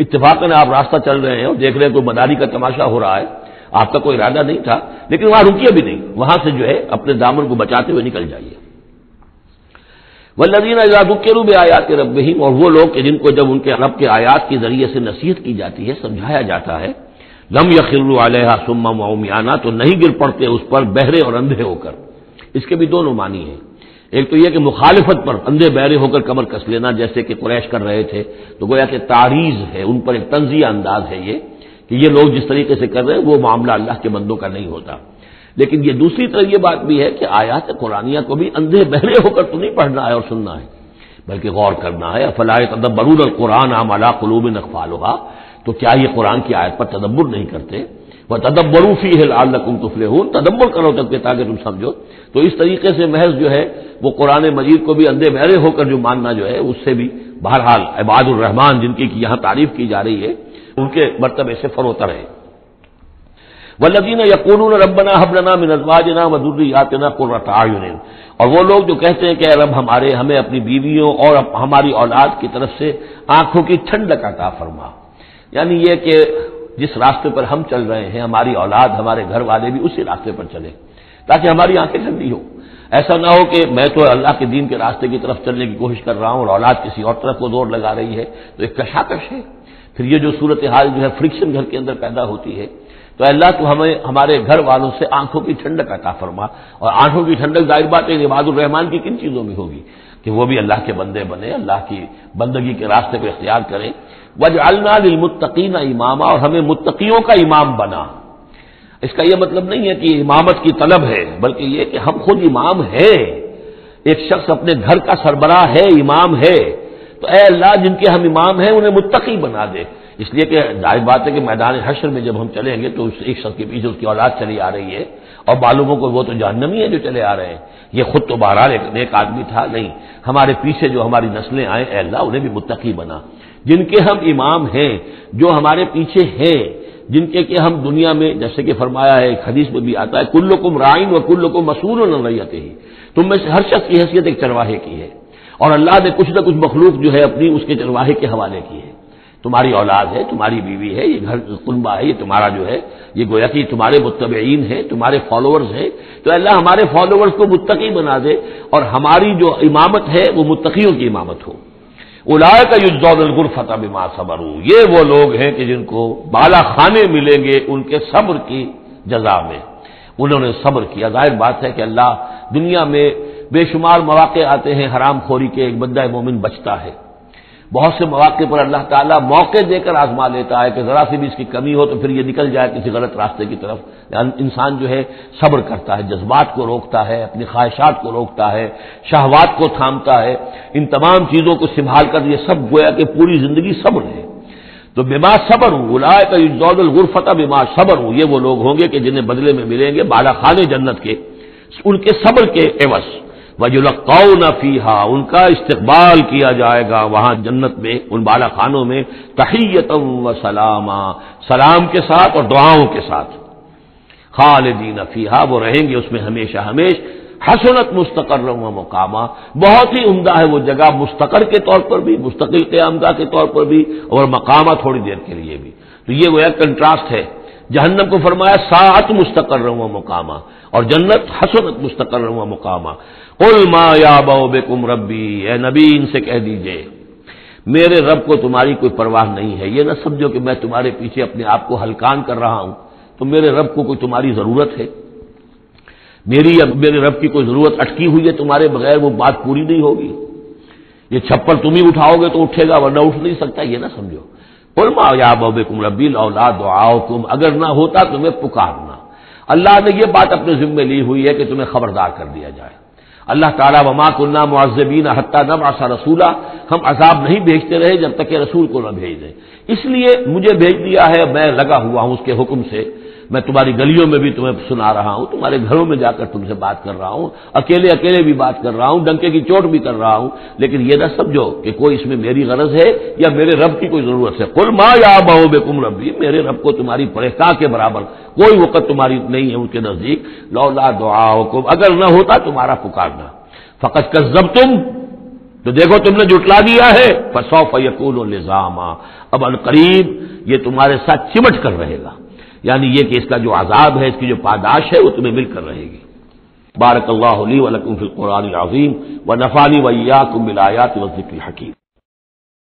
اتفاقاً آپ راستہ چل رہے ہیں اور دیکھ رہے ہیں کوئی مداری کا تماشا ہو رہا ہے، آپ کا کوئی ارادہ نہیں تھا، لیکن وہاں رکیے بھی نہیں، وہاں سے جو ہے اپنے دامن کو بچاتے ہوئے نکل جائیے۔ والذین اذا ذکروا بآیات ربہم، اور وہ لوگ کہ جن کو جب ان کے رب کے آیات کے ذریعے سے نصیحت کی جاتی ہے، سمجھایا جاتا ہے، لم یخروا علیہا صما وعمیانا، تو نہیں گر پڑتے اس پر بہرے اور اندھے ہو کر۔ اس کے بھی دونوں معنی ہیں، ایک تو یہ کہ مخالفت پر اندھے بہرے ہو کر کمر کس لینا، جیسے کہ قریش کر رہے تھے، تو گویا کہ تعریض ہے، ان پر ایک طنزیہ انداز ہے یہ کہ یہ لوگ جس طریقے سے کر رہے ہیں وہ معاملہ اللہ کے بندوں کا نہیں ہوتا۔ لیکن یہ دوسری طرف یہ بات بھی ہے کہ آیات قرآنیہ کو بھی اندھے بہرے ہو کر تو نہیں پڑھنا ہے اور سننا ہے، بلکہ غور کرنا ہے۔ افلا یتدبرون القرآن ام علی قلوب اقفالها، تو کیا یہ قرآن کی آیت پر تدبر نہیں کرتے؟ وتدبروا فیہ لعلکم تفلحون، تدبر کرو تاکہ تم سمجھو۔ تو اس طریقے سے محض جو ہے وہ قرآن مجید کو بھی اندھے بہرے ہو کر جو ماننا جو ہے اس سے بھی بہرحال عباد الرحمن جن کی یہاں تعریف کی جا رہی ہے ان کے مرتبے سے فروتر ہے۔ والذین یقولون ربنا هب لنا من ازواجنا وذریاتنا قرۃ اعین، اور وہ لوگ جو کہتے ہیں کہ اے رب ہمیں اپنی بیویوں اور ہماری اولاد کی طرف سے آنکھوں کی ٹھنڈک عطا فرما، یعنی یہ کہ جس راستے پر ہم چل رہے ہیں ہماری اولاد ہمارے گھر والے بھی اسی راستے پر چلیں تاکہ ہماری آنکھیں ٹھنڈی ہو۔ ایسا نہ ہو کہ میں تو اللہ کے دین کے راستے کی طرف چلنے کی کوشش کر رہا ہوں اور اولاد کسی اور طرف کو زور لگا رہی ہے، تو ایک کشاکش ہے۔ پھر یہ جو صورتحال جو ہے فرکشن گھر کے اندر پیدا ہوتی ہے، تو اللہ تو ہمیں ہمارے گھر والوں سے آنکھوں کی ٹھنڈک عطا فرما، اور آنکھوں کی ٹھنڈک ظاہر بات ہے عباد الرحمن کی کن چیزوں میں ہوگی کہ وہ بھی اللہ کے بندے بنے، اللہ کی بندگی کے راستے کو اختیار کریں۔ وَاجْعَلْنَا لِلْمُتَّقِينَ إِمَامًا، اور ہمیں متقیوں کا امام بنا۔ اس کا یہ مطلب نہیں ہے کہ امامت کی طلب ہے، بلکہ یہ کہ ہم خود امام ہیں، ایک شخص اپنے گھر کا سربراہ ہے، امام ہے، تو اے اللہ جن کے ہم امام ہیں انہیں متقی بنا دے۔ اس لیے کہ ظاہر بات ہے کہ میدان حشر میں جب ہم چلیں گے تو ایک شخص کے پیچھے اس کی اولاد چلی آ رہی ہے اور معلوموں کو وہ تو جہنمی ہے جو چلے آ رہے ہیں، یہ خود تو بہرحال ایک نیک آدمی تھا، نہیں، ہمارے پیچھے جو ہماری نسلیں آئیں اے اللہ انہیں بھی متقی بنا، جن کے ہم امام ہیں، جو ہمارے پیچھے ہیں، جن کے کہ ہم دنیا میں جیسے کہ فرمایا ہے ایک حدیث میں بھی آتا ہے کلکم راعٍ وکلکم مسئول عن رعیتہ، تم میں سے ہر شخص کی حیثیت ایک چرواہے کی ہے، اور اللہ نے کچھ نہ کچھ مخلوق جو ہے اپنی اس کے چرواہے کے حوالے کی ہے۔ تمہاری اولاد ہے، تمہاری بیوی ہے، یہ گھر کنبہ ہے، یہ تمہارا جو ہے یہ گویا کہ تمہارے متبعین ہیں، تمہارے فالوورز ہیں، تو اللہ ہمارے فالوورز کو متقی بنا دے اور ہماری جو امامت ہے وہ متقیوں کی امامت ہو۔ اولئک یجزون الغرفۃ بما صبروا، یہ وہ لوگ ہیں کہ جن کو بالا خانے ملیں گے ان کے صبر کی جزا میں، انہوں نے صبر کیا۔ ظاہر بات ہے کہ اللہ دنیا میں بے شمار مواقع آتے ہیں حرام خوری کے، ایک بندہ مومن بچتا ہے، بہت سے مواقع پر اللہ تعالیٰ موقع دے کر آزما لیتا ہے کہ ذرا سی بھی اس کی کمی ہو تو پھر یہ نکل جائے کسی غلط راستے کی طرف۔ انسان جو ہے صبر کرتا ہے، جذبات کو روکتا ہے، اپنی خواہشات کو روکتا ہے، شہوات کو تھامتا ہے، ان تمام چیزوں کو سنبھال کر یہ سب گویا کہ پوری زندگی صبر ہے۔ تو بما صبر اولئک یجزون الغرفۃ بما صبر، یہ وہ لوگ ہوں گے کہ جنہیں بدلے میں ملیں گے بالا خانے جنت کے ان کے صبر کے عوض۔ وَيُلَقَّوْنَ فِيهَا، ان کا استقبال کیا جائے گا وہاں جنت میں ان بالا خانوں میں تحیۃ و سلاما، سلام کے ساتھ اور دعاؤں کے ساتھ۔ خالدین فیہا، وہ رہیں گے اس میں ہمیشہ ہمیش۔ حسنت مستقرا و مقاما، بہت ہی عمدہ ہے وہ جگہ، مستقر کے طور پر بھی، مستقل قیامگاہ کے طور پر بھی، اور مقامہ تھوڑی دیر کے لیے بھی۔ تو یہ وہ ایک کنٹراسٹ ہے، جہنم کو فرمایا ساعت مستقرا و مقاما، اور جنت حسنت مستقرا و مقاما۔ قل ما یعبأ بکم ربی، اے نبی ان سے کہہ دیجئے میرے رب کو تمہاری کوئی پرواہ نہیں ہے، یہ نہ سمجھو کہ میں تمہارے پیچھے اپنے آپ کو ہلکان کر رہا ہوں، تو میرے رب کو کوئی تمہاری ضرورت ہے؟ میری یا میرے رب کی کوئی ضرورت اٹکی ہوئی ہے تمہارے بغیر، وہ بات پوری نہیں ہوگی؟ یہ چھپر تم ہی اٹھاؤ گے تو اٹھے گا ورنہ اٹھ نہیں سکتا، یہ نہ سمجھو۔ قل ما یعبأ بکم ربی لولا دعاؤکم، اگر نہ ہوتا تمہیں پکارنا۔ اللہ نے یہ بات اپنے ذمے لی ہوئی ہے کہ تمہیں خبردار کر دیا جائے۔ اللہ تعالیٰ وما كنا معذبین حتی نبعث رسولا، ہم عذاب نہیں بھیجتے رہے جب تک کہ رسول کو نہ بھیج دیں، اس لیے مجھے بھیج دیا ہے، میں لگا ہوا ہوں اس کے حکم سے، میں تمہاری گلیوں میں بھی تمہیں سنا رہا ہوں، تمہارے گھروں میں جا کر تم سے بات کر رہا ہوں، اکیلے اکیلے بھی بات کر رہا ہوں، ڈنکے کی چوٹ بھی کر رہا ہوں، لیکن یہ نہ سمجھو کہ کوئی اس میں میری غرض ہے یا میرے رب کی کوئی ضرورت ہے۔ قل ما یعبأ بکم ربی، میرے رب کو تمہاری پریشاں کے برابر کوئی وقت تمہاری نہیں ہے اس کے نزدیک، لولا دعاؤکم، اگر نہ ہوتا تمہارا پکارنا، فقد کذبتم، تو دیکھو تم نے جھٹلا دیا ہے، فسوف یکون لزاما، اب عنقریب یہ تمہارے ساتھ چمٹ کر رہے گا، یعنی یہ کہ اس کا جو عذاب ہے، اس کی جو پاداش ہے وہ تمہیں مل کر رہے گی۔ بارک اللہ لی ولکم فی القرآن العظیم ونفعنی وإیاکم بالآیات والذکر الحکیم۔